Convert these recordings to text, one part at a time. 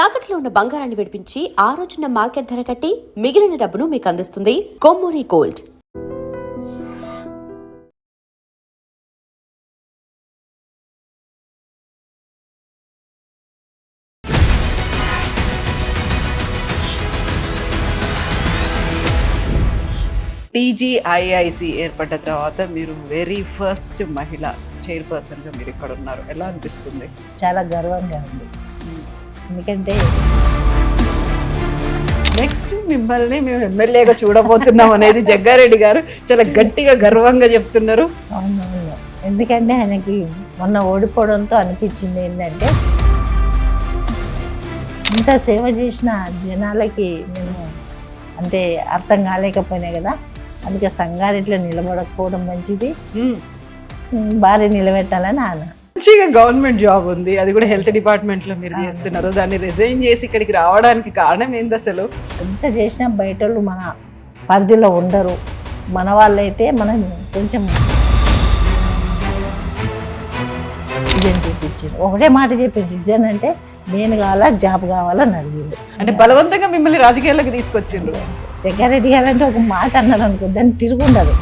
తాకట్లో ఉన్న బంగారాన్ని విడిపించి ఆ రోజున మార్కెట్ ధర కట్టి మిగిలిన డబ్బును మీకు అందిస్తుంది కొమ్మూరి గోల్డ్. టీజీఐఐసి ఏర్పడ్డ తర్వాత మీరు వెరీ ఫస్ట్ మహిళ చైర్పర్సన్గా మీరు ఇక్కడ ఉన్నారు. ఎలా అనిపిస్తుంది? చాలా గర్వంగా ఉంది. ఎందుకంటే నెక్స్ట్ మిమ్మల్ని మేము ఎమ్మెల్యేగా చూడబోతున్నాం అనేది జగ్గారెడ్డి గారు చాలా గట్టిగా గర్వంగా చెప్తున్నారు. అవునవును, ఎందుకంటే ఆయనకి మొన్న ఓడిపోవడంతో అనిపించింది ఏంటంటే ఇంత సేవ చేసిన జనాలకి నేను అంటే అర్థం కాలేకపోయినాయి కదా, అందుకే సంగారెడ్డిలో నిలబడకపోవడం మంచిది, భార్య నిలబెట్టాలని ఆయన. మంచిగా గవర్నమెంట్ జాబ్ ఉంది, అది కూడా హెల్త్ డిపార్ట్మెంట్ లో మీరు చేస్తున్నారు. దాన్ని రిజైన్ చేసి ఇక్కడికి రావడానికి కారణం ఏంది అసలు? ఎంత చేసినా బయట వాళ్ళు మన పరిధిలో ఉండరు, మన వాళ్ళైతే మనం కొంచెం రిజైన్ చూపించారు. ఒకటే మాట చెప్పింది, రిజైన్ అంటే నేను కావాలా జాబ్ కావాలని అడిగింది. అంటే బలవంతంగా మిమ్మల్ని రాజకీయాల్లోకి తీసుకొచ్చిండ్రు. జగ్గారెడ్డి గారు అంటే ఒక మాట అన్నారు అనుకో, దాన్ని తిరుగుండదు.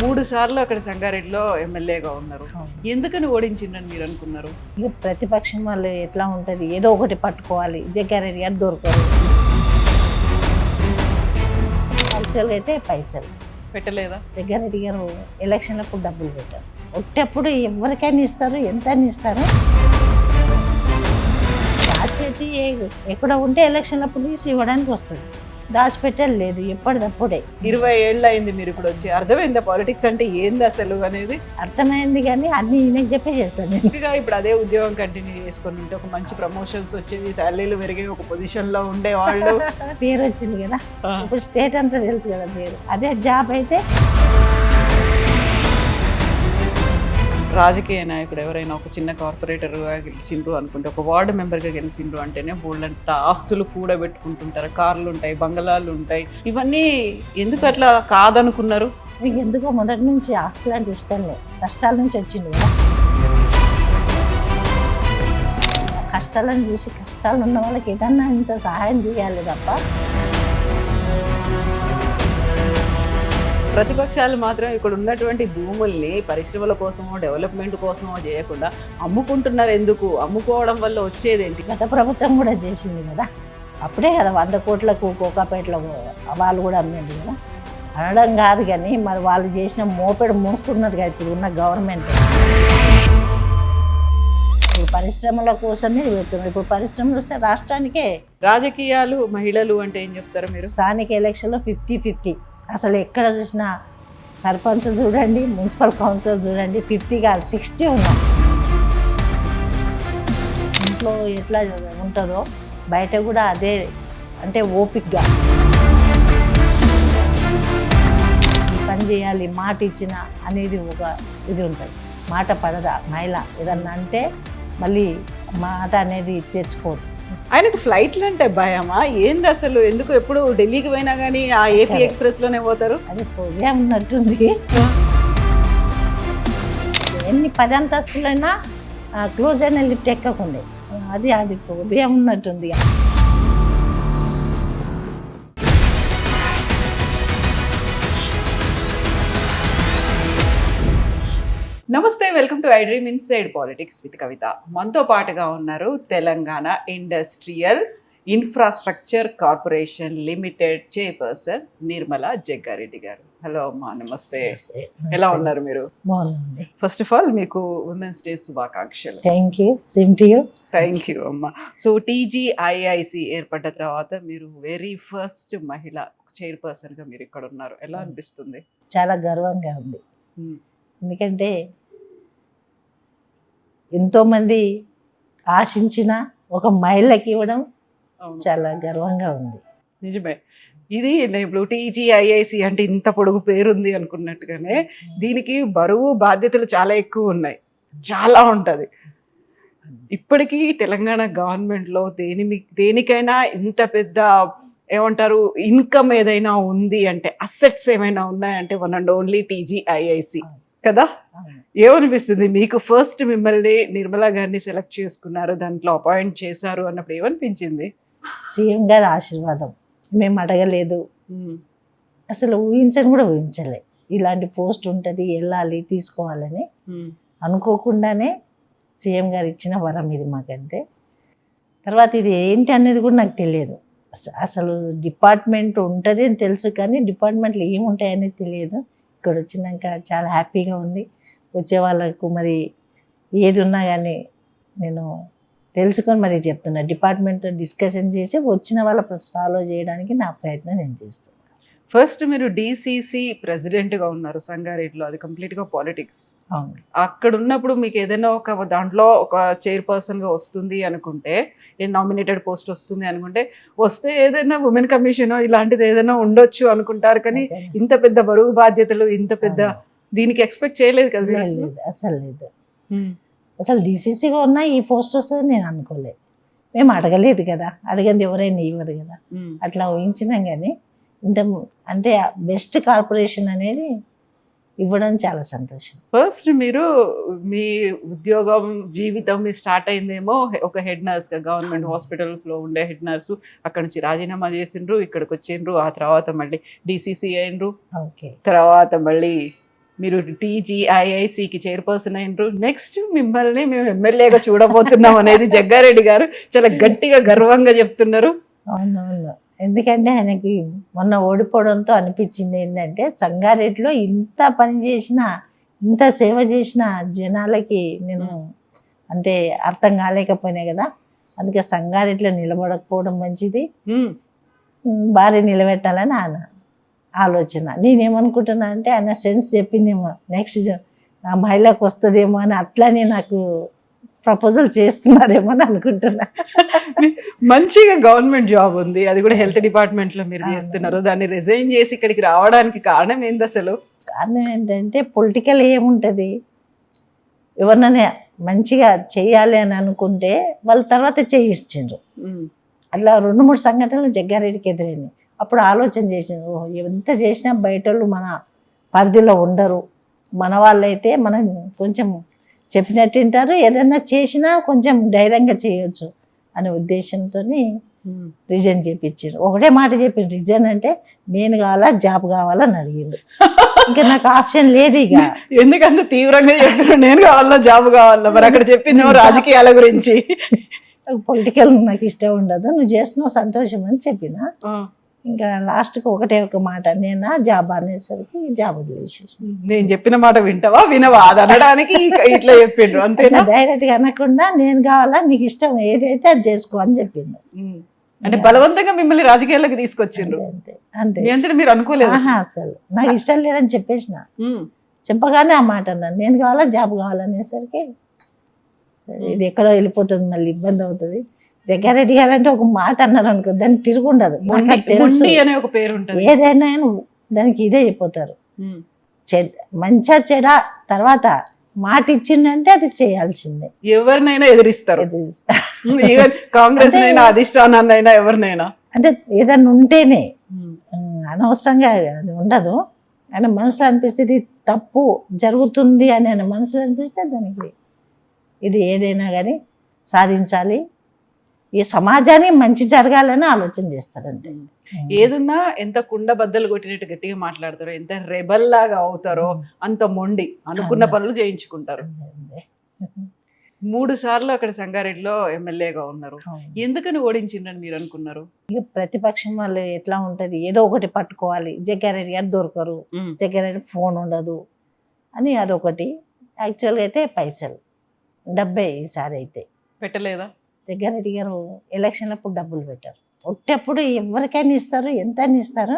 3 సార్లు అక్కడ సంగారెడ్డిలో ఎమ్మెల్యేగా ఉన్నారు. ఎందుకని ఓడించిండని మీరు అనుకున్నారు? ఇక ప్రతిపక్షం వాళ్ళు ఎట్లా ఉంటుంది, ఏదో ఒకటి పట్టుకోవాలి. జగ్గారెడ్డి గారు దొరకరు. యాక్చువల్గా అయితే పైసలు పెట్టలేదా? జగ్గారెడ్డి గారు ఎలక్షన్లకు డబ్బులు పెట్టారు. ఒట్టప్పుడు ఎవరికైనా ఇస్తారు, ఎంత ఇస్తారు. దాచిపెట్టి ఎక్కడ ఉంటే ఎలక్షన్లప్పుడు తీసి ఇవ్వడానికి వస్తుంది, దాచిపెట్టేది లేదు ఎప్పటిదప్పుడే. 20 ఏళ్ళు అయింది మీరు ఇప్పుడు వచ్చి. అర్థమైందా పాలిటిక్స్ అంటే ఏంది అసలు అనేది? అర్థమైంది, కానీ అన్ని ఈయనకి చెప్పే చేస్తాను నేను. ఇంకా ఇప్పుడు అదే ఉద్యోగం కంటిన్యూ చేసుకుని ఉంటే ఒక మంచి ప్రమోషన్స్ వచ్చేవి, శాలరీలు పెరిగే ఒక పొజిషన్ లో ఉండేవాళ్ళు. పేరు వచ్చింది కదా, ఇప్పుడు స్టేట్ అంతా తెలుసు కదా పేరు. అదే జాబ్ అయితే రాజకీయ నాయకుడు ఎవరైనా ఒక చిన్న కార్పొరేటర్గా గెలిచిండ్రు అనుకుంటే, ఒక వార్డు మెంబర్గా గెలిచిండ్రు అంటేనే బోల్డంత ఆస్తులు కూడబెట్టుకుంటుంటారు, కార్లు ఉంటాయి, బంగళాలు ఉంటాయి. ఇవన్నీ ఎందుకు అట్లా కాదనుకున్నారు? మీకు ఎందుకో మొదటి నుంచి ఆస్తులు అంటే ఇష్టం లేదు, కష్టాల నుంచి వచ్చింది కదా. కష్టాలను చూసి కష్టాలు ఉన్న వాళ్ళకి ఏదన్నా ఇంత సహాయం చేయాలి తప్ప. ప్రతిపక్షాలు మాత్రం ఇక్కడ ఉన్నటువంటి భూముల్ని పరిశ్రమల కోసమో డెవలప్మెంట్ కోసమో చేయకుండా అమ్ముకుంటున్నారు. ఎందుకు అమ్ముకోవడం వల్ల వచ్చేదేంటి? గత ప్రభుత్వం కూడా చేసింది కదా, అప్పుడే కదా 100 కోట్లకు కోకాపేటలో వాళ్ళు కూడా అమ్మింది కదా. అనడం కాదు కానీ మరి వాళ్ళు చేసిన మోపెడు మోస్తున్నది కదా ఇప్పుడు ఉన్న గవర్నమెంట్. ఇప్పుడు పరిశ్రమల కోసమే పెడుతున్నారు. ఇప్పుడు పరిశ్రమలు వస్తే రాష్ట్రానికే. రాజకీయాలు మహిళలు అంటే ఏం చెప్తారు మీరు? స్థానిక ఎలక్షన్లో 50-50. అసలు ఎక్కడ చూసినా సర్పంచ్ చూడండి, మున్సిపల్ కౌన్సిలర్ చూడండి, 50 కాదు 60 ఉన్నాం. ఇంట్లో ఎట్లా ఉంటుందో బయట కూడా అదే, అంటే ఓపిక్గా పని చేయాలి, మాట ఇచ్చిన అనేది ఒక ఇది ఉంటుంది. మాట పడదా మహిళ ఏదన్నా అంటే మళ్ళీ మాట అనేది తెచ్చుకోదు. ఆయనకు ఫ్లైట్లు అంటే భయమా ఏంది అసలు? ఎందుకు ఎప్పుడు ఢిల్లీకి పోయినా కానీ ఆ ఏపీ ఎక్స్ప్రెస్ లోనే పోతారు? అది పోయా ఉన్నట్టుంది. ఎన్ని 10 అంతస్తులైనా క్లోజ్ అయిన లిఫ్ట్ ఎక్కకుండే, అది పోయా ఉన్నట్టుంది. నమస్తే, welcome to I dream inside politics with Kavitha. మనతో పాటుగా ఉన్నారు Telangana industrial infrastructure corporation limited chairperson Nirmala Jaggareddy గారు. హలో అమ్మా, నమస్తే. ఎలా ఉన్నారు మీరు? బాగుంది. ఫస్ట్ ఆఫ్ ఆల్ మీకు ఉమెన్స్ డే శుభాకాంక్షలు. Thank you, same to you. Thank you అమ్మా. సో టీజీఐఐసి ఏర్పడ్డ తర్వాత మీరు వెరీ ఫస్ట్ మహిళ చైర్పర్సన్గా మీరు ఇక్కడ ఉన్నారు. ఎలా అనిపిస్తుంది? చాలా గర్వంగా ఉంది. ఎందుకంటే ఎంతోమంది ఆశించిన ఒక మహిళకి ఇవ్వడం చాలా గర్వంగా ఉంది. నిజమే. ఇది ఇప్పుడు టీజీఐఐసి అంటే ఇంత పొడుగు పేరుంది అనుకున్నట్టుగానే దీనికి బరువు బాధ్యతలు చాలా ఎక్కువ ఉన్నాయి, చాలా ఉంటుంది. ఇప్పటికీ తెలంగాణ గవర్నమెంట్లో దేనికైనా ఇంత పెద్ద ఏమంటారు ఇన్కమ్ ఏదైనా ఉంది అంటే, అసెట్స్ ఏమైనా ఉన్నాయంటే వన్ అండ్ ఓన్లీ టీజీఐఐసి. కదా. అవును. ఏమనిపిస్తుంది మీకు ఫస్ట్ మిమ్మల్ని నిర్మలా గారిని సెలెక్ట్ చేసుకున్నారు, దాంట్లో అపాయింట్ చేశారు అన్నప్పుడు ఏమనిపించింది? సీఎం గారి ఆశీర్వాదం. మేము అడగలేదు, అసలు ఊహించని కూడా ఊహించలే ఇలాంటి పోస్ట్ ఉంటుంది, వెళ్ళాలి, తీసుకోవాలని. అనుకోకుండానే సీఎం గారు ఇచ్చిన వరం ఇది మాకంటే. తర్వాత ఇది ఏంటి అనేది కూడా నాకు తెలియదు. అసలు డిపార్ట్మెంట్ ఉంటుంది అని తెలుసు, కానీ డిపార్ట్మెంట్లో ఏముంటాయనేది తెలియదు. ఇక్కడ వచ్చినాక చాలా హ్యాపీగా ఉంది. వచ్చే వాళ్ళకు మరి ఏది ఉన్నా కానీ నేను తెలుసుకొని మరి చెప్తున్నా. డిపార్ట్మెంట్తో డిస్కషన్ చేసి వచ్చిన వాళ్ళ సాల్వ్ చేయడానికి నా ప్రయత్నం నేను చేస్తున్నాను. ఫస్ట్ మీరు డిసిసి ప్రెసిడెంట్గా ఉన్నారు సంగారెడ్డిలో, అది కంప్లీట్గా పాలిటిక్స్. అవును. అక్కడ ఉన్నప్పుడు మీకు ఏదైనా ఒక దాంట్లో ఒక చైర్పర్సన్గా వస్తుంది అనుకుంటే, నామినేటెడ్ పోస్ట్ వస్తుంది అనుకుంటే, వస్తే ఏదైనా ఉమెన్ కమిషన్ ఇలాంటిది ఏదైనా ఉండొచ్చు అనుకుంటారు, కానీ ఇంత పెద్ద బరువు బాధ్యతలు, ఇంత పెద్ద దీనికి ఎక్స్పెక్ట్ చేయలేదు కదా మీరు అసలు? అసలు లేదు. అసలు డీసీసీగా ఉన్నా ఈ పోస్ట్ వస్తుందని నేను అనుకోలేదు. మేము అడగలేదు కదా, అడగంది ఎవరైనా ఇవ్వరు కదా. అట్లా ఊహించినాం, కానీ ఇంత అంటే బెస్ట్ కార్పొరేషన్ అనేది ఇవ్వడం చాలా సంతోషం. ఫస్ట్ మీరు మీ ఉద్యోగం జీవితం మీ స్టార్ట్ అయిందేమో ఒక హెడ్ నర్స్గా, గవర్నమెంట్ హాస్పిటల్స్లో ఉండే హెడ్ నర్సు. అక్కడ నుంచి రాజీనామా చేసిండ్రు, ఇక్కడికి వచ్చిండ్రు, ఆ తర్వాత మళ్ళీ డిసిసి అయినరు, ఓకే. తర్వాత మళ్ళీ మీరు టీజీఐఐసికి చైర్పర్సన్ అయినరు. నెక్స్ట్ మిమ్మల్ని మేము ఎమ్మెల్యేగా చూడబోతున్నాం అనేది జగ్గారెడ్డి గారు చాలా గట్టిగా గర్వంగా చెప్తున్నారు. అవునవును. ఎందుకంటే ఆయనకి మొన్న ఓడిపోవడంతో అనిపించింది ఏంటంటే, సంగారెడ్డిలో ఇంత పని చేసిన, ఇంత సేవ చేసిన జనాలకి నేను అంటే అర్థం కాలేకపోయినా కదా. అందుకే సంగారెడ్డిలో నిలబడకపోవడం మంచిది, భార్య నిలబెట్టాలని ఆయన ఆలోచన. నేనేమనుకుంటున్నా అంటే ఆయన సెన్స్ చెప్పిందేమో నెక్స్ట్ ఆ మహిళకు వస్తుందేమో అని, అట్లానే నాకు ప్రపోజల్ చేస్తున్నారేమో అని అనుకుంటున్నా. మంచిగా గవర్నమెంట్ జాబ్ ఉంది, అది కూడా హెల్త్ డిపార్ట్మెంట్ లో మీరు చేస్తున్నారు. దాన్ని రిజైన్ చేసి ఇక్కడికి రావడానికి కారణం ఏంది అసలు? కారణం ఏంటంటే పొలిటికల్ ఏముంటుంది, ఎవరినైనా మంచిగా చేయాలి అని అనుకుంటే వాళ్ళ తర్వాత చేయిస్తుండ్రు. అట్లా 2-3 సంఘటనలు జగ్గారెడ్డికి ఎదురైనాయి. అప్పుడు ఆలోచన చేసింది, ఓహో ఎంత చేసినా బయట వాళ్ళు మన పరిధిలో ఉండరు, మన వాళ్ళైతే మనం కొంచెం చెప్పినట్టు వింటారు, ఏదైనా చేసినా కొంచెం ధైర్యంగా చేయొచ్చు అనే ఉద్దేశంతో రిజైన్ చేయించారు. ఒకటే మాట చెప్పిండు, రిజైన్ అంటే నేను కావాలా జాబ్ కావాలని అడిగిండు. ఇంకా నాకు ఆప్షన్ లేదు ఇక. ఎందుకంత తీవ్రంగా చెప్పారు నేను కావాలా జాబ్ కావాలా? మరి అక్కడ చెప్పిందేమో రాజకీయాల గురించి. పొలిటికల్ నాకు ఇష్టం ఉండదు, నువ్వు చేస్తున్నావు సంతోషం అని చెప్పిన. ఇంకా లాస్ట్కి ఒకటే ఒక మాట, నేనా జాబ్ అనేసరికి జాబ్ వదిలేసేసి, నేను చెప్పిన మాట వింటావా వినవా అది అనడానికి ఇట్లా చెప్పిండ్రు అంతేనా? డైరెక్ట్ గా అనకుండా నేను కావాలా, నీకు ఇష్టం ఏదైతే అది చేసుకో అని చెప్పిండు. అంటే బలవంతంగా మిమ్మల్ని రాజకీయాల్లోకి తీసుకొచ్చిండ్రు అంతే అంతే. మీ అంతా మీరు అనుకోలేదు అసలు నాకు ఇష్టం లేదని చెప్పేసిన. చెప్పగానే ఆ మాట అన్నాను, నేను కావాలా జాబ్ కావాలనేసరికి ఇది ఎక్కడో వెళ్ళిపోతుంది, మళ్ళీ ఇబ్బంది అవుతుంది. జగ్గారెడ్డి గారు అంటే ఒక మాట అన్నారు అనుకో, దానికి తిరుగుండదు. అనే ఒక పేరు ఉంటుంది, ఏదైనా దానికి ఇదే చెప్పిపోతారు. మంచిగా చెడ తర్వాత మాట ఇచ్చిందంటే అది చేయాల్సిందే. ఎవరినైనా ఎదిరిస్తారు, కాంగ్రెస్ అయినా అధిష్టానాన్ని అయినా ఎవరినైనా. అంటే ఏదన్నా ఉంటేనే అనవసరంగా అది ఉండదు. ఆయన మనసులో అనిపిస్తే తప్పు జరుగుతుంది అని ఆయన మనసులో అనిపిస్తే దానికి ఇది ఏదైనా కానీ సాధించాలి, ఈ సమాజానికి మంచి జరగాలని ఆలోచన చేస్తారంటే. ఏదున్నా ఎంత కుండ బద్దలు కొట్టినట్టు గట్టిగా మాట్లాడతారో, ఎంత రెబల్ లాగా అవుతారో అంత మొండి, అనుకున్న పనులు చేయించుకుంటారు. 3 సార్లు అక్కడ సంగారెడ్డిలో ఎమ్మెల్యేగా ఉన్నారు. ఎందుకని ఓడించిందని మీరు అనుకున్నారు? ఇక ప్రతిపక్షం వాళ్ళు ఎట్లా ఉంటది, ఏదో ఒకటి పట్టుకోవాలి, జగ్గారెడ్డి గారు దొరకరు, జగ్గారెడ్డి ఫోన్ ఉండదు అని అదొకటి. యాక్చువల్గా అయితే పైసలు డబ్బే ఈసారి అయితే పెట్టలేదా? జగ్గారెడ్డి గారు ఎలక్షన్లప్పుడు డబ్బులు పెట్టారు. ఒట్టప్పుడు ఎవరికైనా ఇస్తారు, ఎంతైనా ఇస్తారు,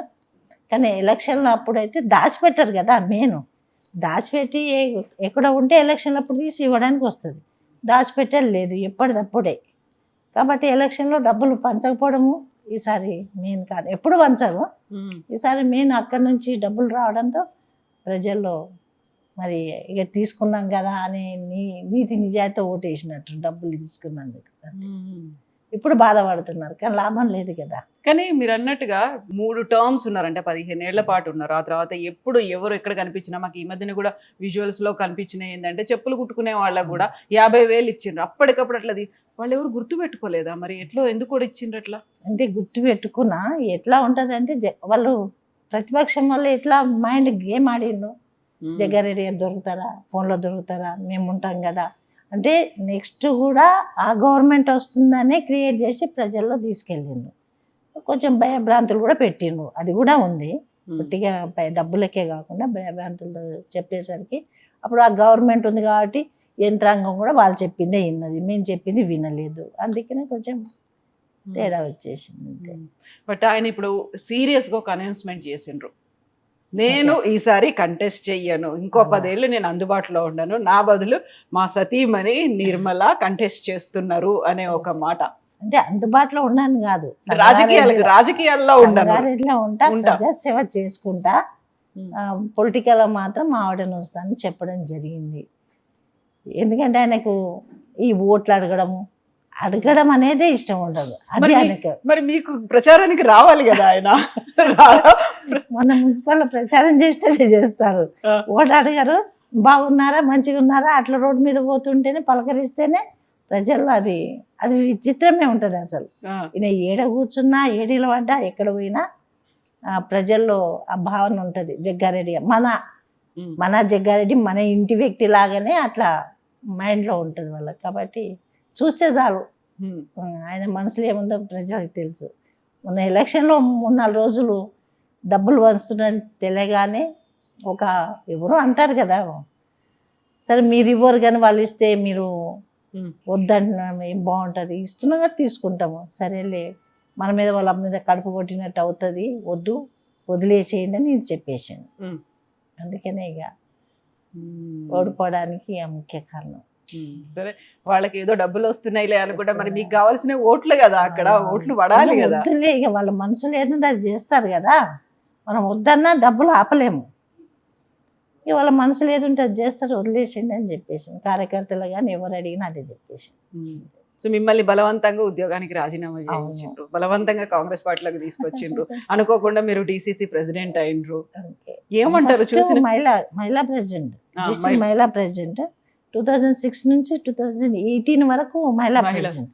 కానీ ఎలక్షన్ల అప్పుడు అయితే దాచిపెట్టారు కదా. మెయిన్ దాచిపెట్టి ఎక్కడ ఉంటే ఎలక్షన్లప్పుడు తీసి ఇవ్వడానికి వస్తుంది, దాచిపెట్టే లేదు ఎప్పటిదప్పుడే. కాబట్టి ఎలక్షన్లో డబ్బులు పంచకపోవడము ఈసారి మెయిన్ కాదు. ఎప్పుడు పంచరు, ఈసారి మెయిన్ అక్కడి నుంచి డబ్బులు రావడంతో ప్రజల్లో మరి ఇక తీసుకున్నాం కదా అని నీతి నిజాయితీ ఓటేసినట్టు డబ్బులు తీసుకున్నందుకు. ఇప్పుడు బాధపడుతున్నారు, కానీ లాభం లేదు కదా. కానీ మీరు అన్నట్టుగా 3 టర్మ్స్ ఉన్నారంటే 15 ఏళ్ల పాటు ఉన్నారు. ఆ తర్వాత ఎప్పుడు ఎవరు ఎక్కడ కనిపించినా మాకు ఈ మధ్యన కూడా విజువల్స్ లో కనిపించినాయి ఏంటంటే చెప్పులు కుట్టుకునే వాళ్ళకు కూడా 50,000 ఇచ్చిండ్రు అప్పటికప్పుడు. అట్లా వాళ్ళు ఎవరు గుర్తు పెట్టుకోలేదా మరి? ఎట్లా ఎందుకు కూడా ఇచ్చిండ్రు అట్లా? అంటే గుర్తు పెట్టుకున్నా ఎట్లా ఉంటుంది అంటే వాళ్ళు ప్రతిపక్షం వల్ల ఎట్లా మైండ్ గేమ్ ఆడిండ్రు. జగ్గారెడ్డి గారు దొరుకుతారా, ఫోన్లో దొరుకుతారా, మేము ఉంటాం కదా అంటే నెక్స్ట్ కూడా ఆ గవర్నమెంట్ వస్తుందనే క్రియేట్ చేసి ప్రజల్లో తీసుకెళ్ళిండ్రు. కొంచెం భయభ్రాంతులు కూడా పెట్టిండ్రు, అది కూడా ఉంది. పొట్టిగా డబ్బులకే కాకుండా భయభ్రాంతులు చెప్పేసరికి అప్పుడు ఆ గవర్నమెంట్ ఉంది కాబట్టి యంత్రాంగం కూడా వాళ్ళు చెప్పిందే విన్నది, మేము చెప్పింది వినలేదు. అందుకనే కొంచెం తేడా వచ్చేసింది. బట్ ఆయన ఇప్పుడు సీరియస్గా ఒక అనౌన్స్మెంట్ చేసిండ్రు, నేను ఈసారి కంటెస్ట్ చెయ్యను, ఇంకో 10 ఏళ్ళు నేను అందుబాటులో ఉండను, నా బదులు మా సతీమణి నిర్మల కంటెస్ట్ చేస్తున్నారు అనే ఒక మాట. అంటే అందుబాటులో ఉన్నాను కాదు, రాజకీయాల్లో సంగారెడ్డిలో ఉంటా, ప్రజాసేవ చేసుకుంటా, పొలిటికల్ మాత్రం ఆవిడని వస్తానని చెప్పడం జరిగింది. ఎందుకంటే ఆయనకు ఈ ఓట్లు అడగడం అనేదే ఇష్టం ఉండదు. అది ఆయనకు. మరి మీకు ప్రచారానికి రావాలి కదా ఆయన. మొన్న మున్సిపల్ ప్రచారం చేసినట్టే చేస్తారు, ఓటు అడగరు. బాగున్నారా, మంచిగా ఉన్నారా, అట్లా రోడ్డు మీద పోతుంటేనే పలకరిస్తేనే ప్రజల్లో అది విచిత్రమే ఉంటుంది అసలు. ఈయన ఏడ కూర్చున్నా, ఏడిలో పడ్డా, ఎక్కడ పోయినా ప్రజల్లో ఆ భావన ఉంటుంది. జగ్గారెడ్డి మన జగ్గారెడ్డి మన ఇంటి వ్యక్తి లాగానే అట్లా మైండ్లో ఉంటుంది వాళ్ళకి. కాబట్టి చూస్తే చాలు ఆయన మనసులో ఏముందో ప్రజలకు తెలుసు. మొన్న ఎలక్షన్లో 3-4 రోజులు డబ్బులు పంచుతున్నారని తెలియగానే ఎవరో అంటారు కదా, సరే మీరు ఇవ్వరు కానీ వాళ్ళు ఇస్తే మీరు వద్దంటున్నాము, ఏం బాగుంటుంది, ఇస్తున్నా తీసుకుంటాము, సరేలే మన మీద వాళ్ళ మీద కడుపు కొట్టినట్టు అవుతుంది, వదిలేసేయండి అని నేను చెప్పేసాను. అందుకనే ఇక ఓడిపోవడానికి ముఖ్య కారణం. సరే, వాళ్ళకి ఏదో డబ్బులు వస్తున్నాయిలే అనుకుంటా, మరి మీకు కావాల్సిన ఓట్లు కదా, అక్కడ ఓట్లు పడాలి కదా. ఇక వాళ్ళ మనసులో ఏదంటే అది చేస్తారు కదా, మనం వద్దన్నా డబ్బులు ఆపలేము. ఇక వాళ్ళ మనసులో ఏదుంటే అది చేస్తారు, వదిలేసింది అని చెప్పేసి కార్యకర్తలు కానీ ఎవరు అడిగినా అదే చెప్పేసి. సో మిమ్మల్ని బలవంతంగా ఉద్యోగానికి రాజీనామా చేయించిండ్రు, బలవంతంగా కాంగ్రెస్ పార్టీలోకి తీసుకొచ్చిండ్రు, అనుకోకుండా మీరు డిసిసి ప్రెసిడెంట్ అయినరు. ఏమంటారు? చూసిన మహిళా ప్రెసిడెంట్ 2006 నుంచి 2018 వరకు మహిళా ప్రెసిడెంట్,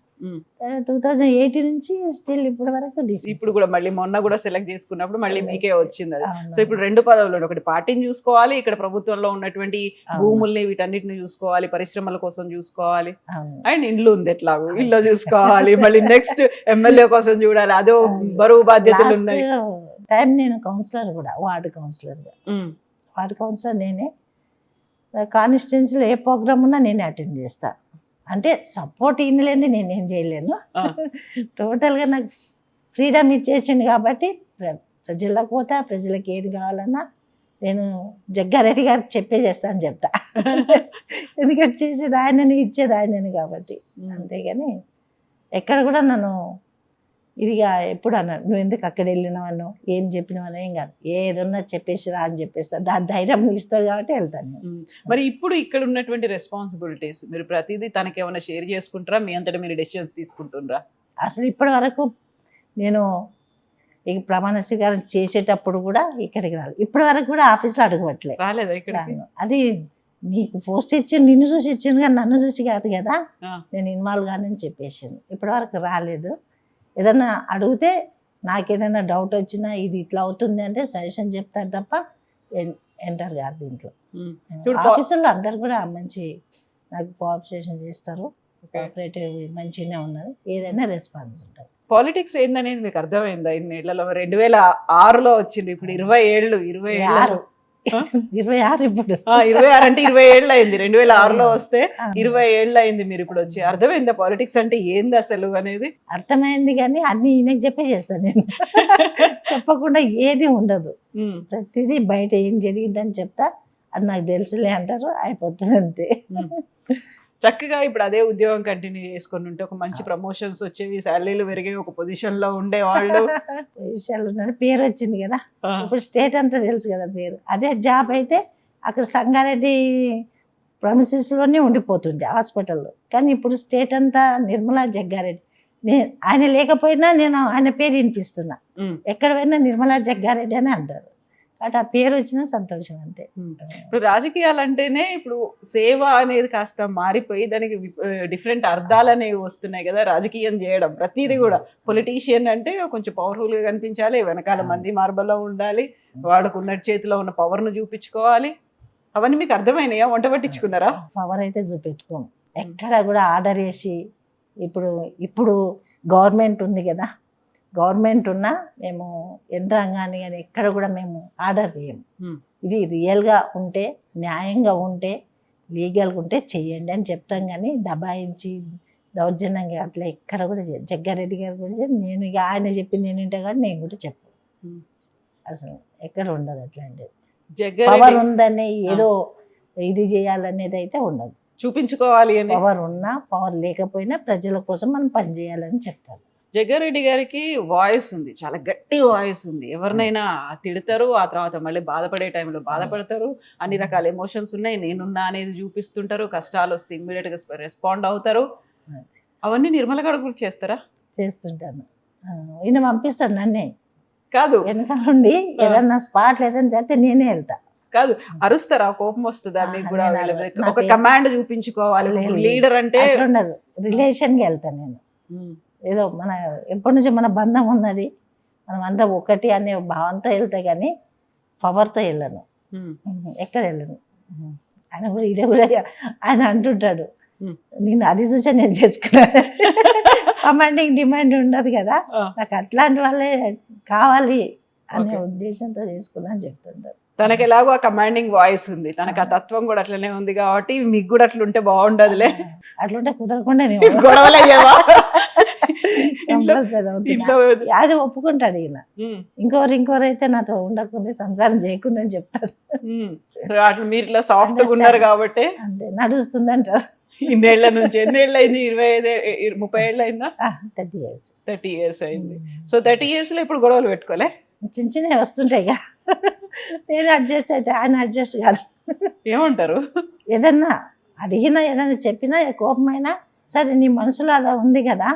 2018 నుంచి స్టిల్ ఇప్పటి వరకు. ఇప్పుడు కూడా మళ్ళీ మొన్న కూడా సెలెక్ట్ చేసుకున్నప్పుడు మళ్ళీ మీకే వచ్చింది అది. సో ఇప్పుడు 2 పదవులు, ఒకటి పార్టీని చూసుకోవాలి, ఇక్కడ ప్రభుత్వంలో ఉన్నటువంటి భూముల్ని వీటన్నిటిని చూసుకోవాలి, పరిశ్రమల కోసం చూసుకోవాలి, అండ్ ఇల్లు ఉంది ఎట్లాగో ఇల్లు చూసుకోవాలి, మళ్ళీ నెక్స్ట్ ఎమ్మెల్యే కోసం చూడాలి, అదో బరువు బాధ్యతలు ఉన్నాయి. టైం నేను కౌన్సిలర్ కూడా, వార్డు కౌన్సిలర్ నేనే. కాన్స్టిట్యున్సీలో ఏ ప్రోగ్రామ్ ఉన్నా నేనే అటెండ్ చేస్తా. అంటే సపోర్ట్ ఇవ్వలేని నేనేం చేయలేను. టోటల్గా నాకు ఫ్రీడమ్ ఇచ్చేసింది కాబట్టి ప్రజలకు పోతా, ప్రజలకు ఏది కావాలన్నా నేను జగ్గారెడ్డి గారికి చెప్పేసేస్తాను చెప్తా. ఎందుకంటే చేసేది ఆయనని, ఇచ్చేది ఆయనని కాబట్టి. అంతేగాని ఎక్కడ కూడా నన్ను ఇదిగా ఎప్పుడు అన్నాడు, నువ్వు ఎందుకు అక్కడ వెళ్ళినావను, ఏం చెప్పినావని, ఏం కాదు, ఏదన్నా చెప్పేసి రా అని చెప్పేస్తా. దాని ధైర్యం ఇస్తాడు కాబట్టి వెళ్తాను. మరి ఇప్పుడు ఇక్కడ ఉన్నటువంటి రెస్పాన్సిబిలిటీస్ మీరు ప్రతిదీ తనకి ఏమైనా షేర్ చేసుకుంటారా, మీ అంతటా మీరు డెసిషన్స్ తీసుకుంటుండ్రా? అసలు ఇప్పటి వరకు నేను ఇక ప్రమాణ స్వీకారం చేసేటప్పుడు కూడా ఇక్కడికి రాలేదు, ఇప్పటి వరకు కూడా ఆఫీస్లో అడుగుపట్టలేదు. రాలేదా ఇక్కడ? అది నీకు పోస్ట్ ఇచ్చింది, నిన్ను చూసి ఇచ్చింది కానీ నన్ను చూసి కాదు కదా, నేను ఇన్వాల్వ్ కానని చెప్పేసింది. ఇప్పటి వరకు రాలేదు. ఏదన్నా అడిగితే నాకేదైనా డౌట్ వచ్చినా ఇది ఇట్లా అవుతుంది అంటే సజెషన్ చెప్తారు తప్ప ఎంటర్ కాదు దీంట్లో. ఆఫీసుల్లో అందరు కూడా మంచి నాకు కోఆపరేషన్ చేస్తారు, కోఆపరేటివ్ మంచిగానే ఉన్నారు, ఏదైనా రెస్పాన్స్ ఉంటుంది. పాలిటిక్స్ ఏందనేది మీకు అర్థమైందా? 2 ఏళ్లలో 2006లో వచ్చింది, ఇప్పుడు 20 ఏళ్ళు. 26 ఇప్పుడు 26 అంటే 20 ఏళ్ళు అయింది. 2006లో వస్తే 20 ఏళ్ళు అయింది మీరు ఇప్పుడు వచ్చి. అర్థమైందా పాలిటిక్స్ అంటే ఏంది అసలు అనేది? అర్థమైంది, కానీ అన్ని ఈయనకి చెప్పే చేస్తాను నేను. చెప్పకుండా ఏది ఉండదు, ప్రతిదీ బయట ఏం జరిగిందని చెప్తా, అది నాకు తెలుసులే అంటారు, అయిపోతుంది అంతే. చక్కగా ఇప్పుడు అదే ఉద్యోగం కంటిన్యూ చేసుకుని ఉంటే ఒక మంచి ప్రమోషన్స్ వచ్చేవి, శాలరీలు పెరిగే, ఒక పొజిషన్ లో ఉండేవాళ్ళు. పొజిషన్లో ఉన్నాడు, పేరు వచ్చింది కదా, ఇప్పుడు స్టేట్ అంతా తెలుసు కదా పేరు. అదే జాబ్ అయితే అక్కడ సంగారెడ్డి ప్రమిసెస్లోనే ఉండిపోతుండే హాస్పిటల్లో, కానీ ఇప్పుడు స్టేట్ అంతా నిర్మలా జగ్గారెడ్డి. ఆయన లేకపోయినా నేను ఆయన పేరు వినిపిస్తున్నా. ఉమ్. ఎక్కడ పోయినా నిర్మలా జగ్గారెడ్డి అని అంటారు. కాబట్టి ఆ పేరు వచ్చినా సంతోషం అంతే. ఇప్పుడు రాజకీయాలు అంటేనే ఇప్పుడు సేవ అనేది కాస్త మారిపోయి దానికి డిఫరెంట్ అర్థాలు అనేవి వస్తున్నాయి కదా. రాజకీయం చేయడం ప్రతిదీ కూడా పొలిటీషియన్ అంటే కొంచెం పవర్ఫుల్ గా కనిపించాలి, వెనకాల మంది మార్బల్లో ఉండాలి, వాళ్ళకు ఉన్న చేతిలో ఉన్న పవర్ ను చూపించుకోవాలి. అవన్నీ మీకు అర్థమైనాయా? వంట పట్టించుకున్నారా? పవర్ అయితే చూపెట్టుకోము. ఎక్కడ కూడా ఆర్డర్ వేసి ఇప్పుడు గవర్నమెంట్ ఉంది కదా, గవర్నమెంట్ ఉన్నా మేము యంత్రాంగాన్ని కానీ ఎక్కడ కూడా మేము ఆర్డర్ చేయము. ఇది రియల్గా ఉంటే, న్యాయంగా ఉంటే, లీగల్గా ఉంటే చెయ్యండి అని చెప్తాం. కానీ దబాయించి దౌర్జన్యంగా అట్లా ఎక్కడ కూడా జగ్గారెడ్డి గారు కూడా నేను ఇక ఆయన చెప్పి నేను వింటా కానీ నేను కూడా చెప్పు. అసలు ఎక్కడ ఉండదు అట్లాంటిది. పవర్ ఉందని ఏదో ఇది చేయాలనేది అయితే ఉండదు. చూపించుకోవాలి అని పవర్ ఉన్నా పవర్ లేకపోయినా ప్రజల కోసం మనం పనిచేయాలని చెప్తారు. జగ్గారెడ్డి గారికి వాయిస్ ఉంది, చాలా గట్టి వాయిస్ ఉంది. ఎవరినైనా తిడతారు, ఆ తర్వాత మళ్ళీ బాధపడే టైంలో బాధపడతారు, అన్ని రకాల ఎమోషన్స్ ఉన్నాయి, నేనున్నా అనేది చూపిస్తుంటారు, కష్టాలు వస్తే ఇమ్మీడియట్ గా రెస్పాండ్ అవుతారు. అవన్నీ నిర్మల గారు కూడా చేస్తారా? చేస్తుంటాను. ఈయన పంపిస్తాడు నన్నే, కాదు వెనకాల నుండి ఏదన్నా స్పాట్ లేదని చెప్తే నేనే వెళ్తా. కాదు అరుస్తారా? కోపం వస్తుందా మీకు కూడా? ఒక కమాండ్ చూపించుకోవాలి లీడర్ అంటే. ఉండదు, రిలేషన్కి వెళ్తాను నేను. ఏదో మన ఎప్పటి నుంచో మన బంధం ఉన్నది, మనం అంతా ఒకటి అనే భావంతో వెళ్తా కానీ పవర్తో వెళ్ళను, ఎక్కడ వెళ్ళను. ఆయన కూడా ఇదే కూడా ఆయన అంటుంటాడు, నేను అది చూసా నేను చేసుకున్నాను. కమాండింగ్ డిమాండ్ ఉండదు కదా, నాకు అట్లాంటి వాళ్ళే కావాలి అనే ఉద్దేశంతో చేసుకున్నా అని చెప్తుంటారు. తనకి ఎలాగో ఆ కమాండింగ్ వాయిస్ ఉంది, తనకు ఆ తత్వం కూడా అట్లనే ఉంది కాబట్టి మీకు కూడా అట్లుంటే బాగుండదులే. అట్లుంటే కుదరకుండా గొడవలు అయ్యేవా? అది ఒప్పుకుంటాడు ఈయన. ఇంకోరైతే నాతో ఉండకుండా సంసారం చేయకుండా అని చెప్తాడు. అట్లా మీరు ఇట్లా సాఫ్ట్ గా ఉన్నారు కాబట్టి అంతే నడుస్తుంది అంటారు. ఇన్నేళ్ల నుంచి ఎన్నేళ్ళు అయింది? 30 ఏళ్ళు అయిందా? 30 years. 30 years అయింది. సో 30 years లో ఇప్పుడు గొడవలు పెట్టుకోలే? చిన్న చిన్నవి వస్తుంటాయి ఇక, నేను అడ్జస్ట్ అయితే ఆయన అడ్జస్ట్ కాదు. ఏమంటారు? ఏదన్నా అడిగినా ఏదైనా చెప్పినా కోపమైనా సరే నీ మనసులో అలా ఉంది కదా,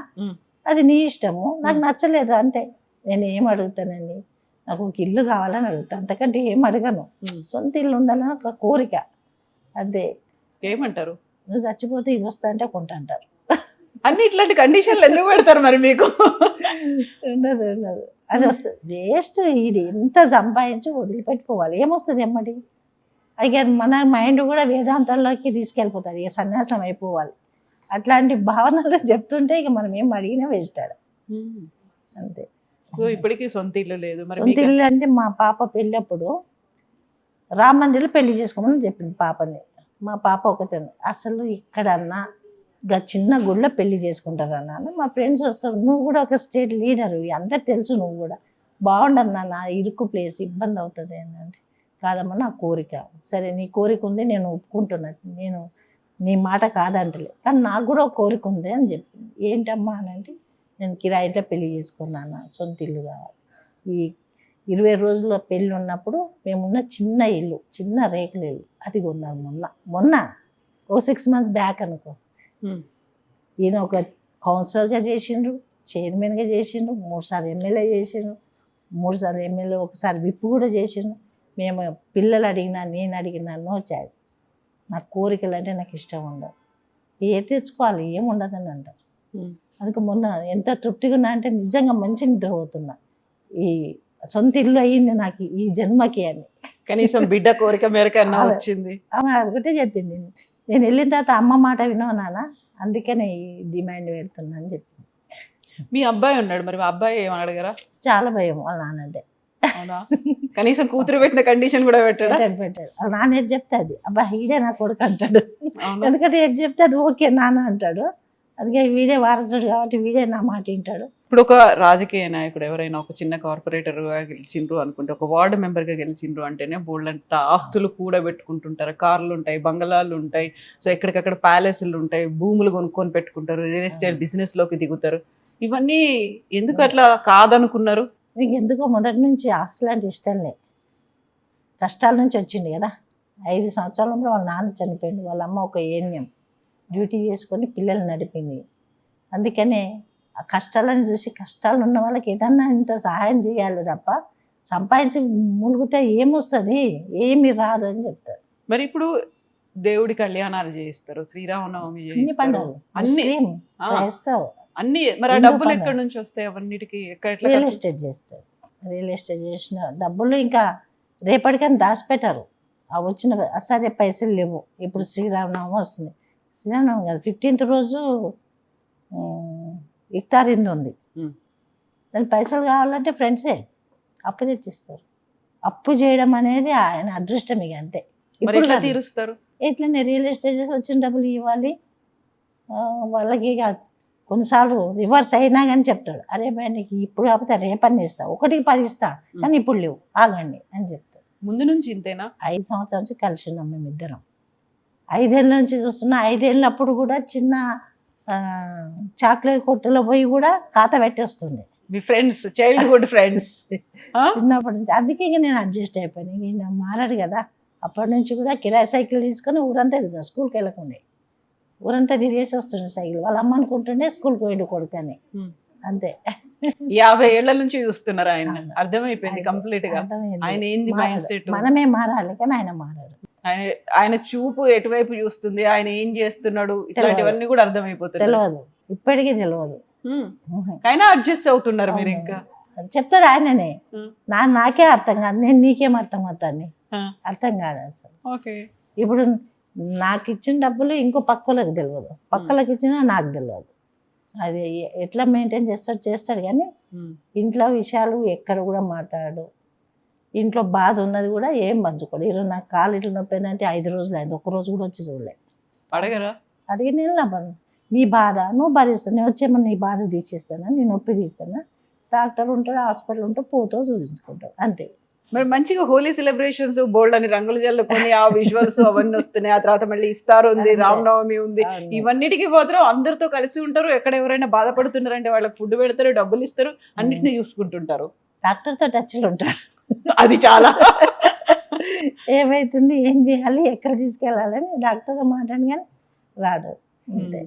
అది నీ ఇష్టము, నాకు నచ్చలేదు అంటే నేను ఏం అడుగుతానండి, నాకు ఒక ఇల్లు కావాలని అడుగుతాను, అంతకంటే ఏం అడగను. సొంత ఇల్లు ఉండాలని ఒక కోరిక అంతే. ఏమంటారు? నువ్వు చచ్చిపోతే ఇది వస్తా అంటే కొంటా అంటారు. అన్ని ఇట్లాంటి కండిషన్లు ఎందుకు పెడతారు మరి మీకు? ఉండదు అది వస్తుంది వేస్ట్. ఇది ఎంత సంపాదించి వదిలిపెట్టుకోవాలి, ఏమొస్తుంది ఎమ్మటి. అది మన మైండ్ కూడా వేదాంతాల్లోకి తీసుకెళ్ళిపోతాడు, ఇక సన్యాసం అయిపోవాలి. అట్లాంటి భావనలు చెప్తుంటే ఇక మనం ఏం అడిగినా వేస్తాడు అంతే. ఇప్పటికీ సొంత ఇల్లు లేదు. సొంత ఇల్లు అంటే మా పాప పెళ్ళప్పుడు రామ మందిర్లో పెళ్లి చేసుకోమని చెప్పింది పాపని. మా పాప ఒకతే అసలు ఇక్కడన్నా చిన్న గుడిలో పెళ్లి చేసుకుంటారన్నా, మా ఫ్రెండ్స్ వస్తారు, నువ్వు కూడా ఒక స్టేట్ లీడరు, అందరు తెలుసు, నువ్వు కూడా బాగుండదు నాన్న, ఇరుకు ప్లేస్ ఇబ్బంది అవుతుంది ఏంటంటే, కాదమ్మా నా కోరిక. సరే నీ కోరిక ఉంది, నేను ఒప్పుకుంటున్నా, నేను నీ మాట కాదంటలే, కానీ నాకు కూడా ఒక కోరిక ఉంది అని చెప్పింది. ఏంటమ్మా అని అంటే, నేను కిరాయిలో పెళ్లి చేసుకున్నాను, సొంత ఇల్లు కావాలి. ఈ 20 రోజుల పెళ్ళి ఉన్నప్పుడు మేమున్న చిన్న ఇల్లు, చిన్న రేకుల ఇల్లు, అది కొన్నాను మొన్న ఒక 6 months బ్యాక్ అనుకో. ఈయన ఒక కౌన్సిలర్గా చేసిండ్రు, చైర్మన్గా చేసిండ్రు, 3 సార్లు ఎమ్మెల్యే చేసిండ్రు, 3 సార్లు ఎమ్మెల్యే, ఒకసారి విప్ కూడా చేసిండ్రు. మేము పిల్లలు అడిగినా నేను అడిగినా నో చాయిస్. నాకు కోరికలు అంటే నాకు ఇష్టం ఉండదు, ఏ తెచ్చుకోవాలి ఏముండదని అంటారు. అందుకే మొన్న ఎంత తృప్తిగా ఉన్నా అంటే నిజంగా మంచి నిద్రపోతున్నా, ఈ సొంత ఇల్లు అయ్యింది నాకు ఈ జన్మకి అని. కనీసం బిడ్డ కోరిక మేరకన్నా వచ్చింది. ఆమె ఒకటే చెప్పింది, నేను వెళ్ళిన తర్వాత అమ్మ మాట వినవు నాన్న, అందుకనే ఈ డిమాండ్ పెడుతున్నా అని చెప్పింది. మీ అబ్బాయి ఉన్నాడు, మరి మా అబ్బాయి ఏం అడగరా? చాలా భయం వాళ్ళ నాన్నంటే. అవునా? కనీసం కూతురు పెట్టిన కండిషన్ కూడా పెట్టాడు. వాళ్ళ నాన్న ఏది చెప్తే అది అబ్బా ఈడే నా కొడుకు అంటాడు. ఎందుకంటే ఏది చెప్తే అది ఓకే నాన్న అంటాడు. అందుకే వీడే వారసుడు కాబట్టి వీడే నా మాట వింటాడు. ఇప్పుడు ఒక రాజకీయ నాయకుడు ఎవరైనా ఒక చిన్న కార్పొరేటర్గా గెలిచిండ్రు అనుకుంటే, ఒక వార్డు మెంబర్గా గెలిచిండ్రు అంటేనే బోల్డంత ఆస్తులు కూడా పెట్టుకుంటుంటారు, కార్లు ఉంటాయి, బంగళాలు ఉంటాయి, సో ఎక్కడికక్కడ ప్యాలెస్లు ఉంటాయి, భూములు కొనుక్కొని పెట్టుకుంటారు, రియల్ ఎస్టేట్ బిజినెస్లోకి దిగుతారు. ఇవన్నీ ఎందుకు అట్లా కాదనుకున్నారు? మీకు ఎందుకో మొదటి నుంచి ఆస్తులు అంటే ఇష్టం లే, కష్టాల నుంచి వచ్చింది కదా. 5 సంవత్సరాల వాళ్ళ నాన్న చనిపోయింది, వాళ్ళ అమ్మ ఒక ఏన్యం డ్యూటీ చేసుకొని పిల్లలు నడిపింది. అందుకనే ఆ కష్టాలను చూసి కష్టాలు ఉన్న వాళ్ళకి ఏదన్నా ఇంత సహాయం చేయాలి తప్ప సంపాదించి ములుగుతే ఏమొస్తుంది, ఏమి రాదు అని చెప్తారు. మరి ఇప్పుడు దేవుడి కళ్యాణాలు చేయిస్తారు, శ్రీరామనవమి అన్ని చేయిస్తారు, పండుగలు అన్ని ముస్లిం, ఆ, క్రైస్తవ, అన్ని. మరి ఆ హిందూ డబ్బులు పండుగ. ఎక్కడి నుంచి వస్తాయి అవన్నిటికి? ఎట్లా రియల్ ఖర్చు? ఎస్టేట్ చేస్తారు. రియల్ ఎస్టేట్ చేసిన డబ్బులు ఇంకా రేపటికని దాచిపెట్టారు. ఆ వచ్చిన అసలే పైసలు లేవు. ఇప్పుడు శ్రీరామనవమి వస్తుంది, శ్రీరామనవమి కాదు 15th రోజు ఇఫ్తారింది ఉంది. ఉమ్. దాని పైసలు కావాలంటే ఫ్రెండ్సే అప్పు తెచ్చిస్తారు. అప్పు చేయడం అనేది ఆయన అదృష్టం, ఇక అంతే. మరి ఇప్పుడు ఎట్లా కాదు. తీరుస్తారు? ఎట్లనే రియల్ ఎస్టేట్ చేసి వచ్చిన డబ్బులు ఇవ్వాలి. వాళ్ళకి ఇక కొన్నిసార్లు రివర్స్ అయినా కానీ చెప్తాడు, అరే భయ నీకు ఇప్పుడు కాకపోతే రేపని ఇస్తా, 1కి 10 ఇస్తా, కానీ ఇప్పుడు లేవు, ఆగండి అని చెప్తాడు. ముందు నుంచి ఇంతేనా? 5 సంవత్సరాల నుంచి కలిసి ఉన్నాం మేమిద్దరం. 5 ఏళ్ళ నుంచి చూస్తున్నా. 5 ఏళ్ళప్పుడు కూడా చిన్న చాక్లెట్ కొట్టులో పోయి కూడా ఖాతా పెట్టేస్తుంది. మీ ఫ్రెండ్స్, చైల్డ్హుడ్ ఫ్రెండ్స్? చిన్నప్పటి నుంచి. అందుకే ఇక నేను అడ్జస్ట్ అయిపోయాను. ఇక ఈయన మారాడు కదా, అప్పటి నుంచి కూడా కిరాయి సైకిల్ తీసుకొని ఊరంతా తిరుగుతాను. స్కూల్కి వెళ్ళకుండా ఊరంతా తిరిగేసి వస్తుండే సైకిల్. వాళ్ళ అమ్మ అనుకుంటుండే స్కూల్కి పోయిండు కొడుకు అని. అంతే. 50 ఏళ్ల నుంచి చూస్తున్నారు ఆయన. అర్థమైపోయింది కంప్లీట్ గా అర్థమైంది. ఆయన ఏంది మైండ్ సెట్. మనమే మారాలి కానీ ఆయన మారాడు. ఆయన చూపు ఎటువైపు చూస్తుంది, ఆయన ఏం చేస్తున్నాడు, ఇట్లాంటివన్నీ కూడా అర్థమైపోతుంది. తెలియదు, ఇప్పటికీ తెలియదు. అయినా అడ్జస్ట్ అవుతున్నారు మీరు ఇంకా. చెప్తాడు ఆయననే. నాకే అర్థం కాదు, నేను నీకేం అర్థం అవుతాను, అర్థం కాదు అసలు. ఓకే. ఇప్పుడు నాకు ఇచ్చిన డబ్బులు ఇంకో పక్కలకు తెలియదు, పక్కలకు ఇచ్చినా నాకు తెలియదు. అది ఎట్లా మెయింటైన్ చేస్తాడు కానీ ఇంట్లో విషయాలు ఎక్కడ కూడా మాట్లాడు. ఇంట్లో బాధ ఉన్నది కూడా ఏం పంచుకోడు. ఈరోజు నాకు కాలు ఇట్లా నొప్పి ఏంటంటే 5 రోజులు అయింది, 1 రోజు కూడా వచ్చి చూడలే. అడగరా? అడిగి నేను నా బాధ, నీ బాధ నువ్వు భరిస్తాను, నేను వచ్చేమన్నా నీ బాధ తీసేస్తానా, నీ నొప్పి తీస్తానా, డాక్టర్ ఉంటాడు, హాస్పిటల్ ఉంటావు, పోతావు, చూపించుకుంటావు, అంతే. మరి మంచిగా హోలీ సెలబ్రేషన్స్, బోల్డ్ అని రంగులు జల్లుకొని ఆ విజువల్స్ అవన్నీ వస్తున్నాయి. ఆ తర్వాత మళ్ళీ ఇఫ్తార్ ఉంది, రామనవమి ఉంది, ఇవన్నిటికీ మాత్రం అందరితో కలిసి ఉంటారు. ఎక్కడ ఎవరైనా బాధపడుతున్నారంటే వాళ్ళకి ఫుడ్ పెడతారు, డబ్బులు ఇస్తారు, అన్నిటిని చూసుకుంటుంటారు. డాక్టర్తో టచ్లో ఉంటాడు. అది చాలా ఏమైతుంది, ఏం చేయాలి, ఎక్కడ తీసుకెళ్ళాలని డాక్టర్తో మాట్లాడి కానీ రాడు. అంతే.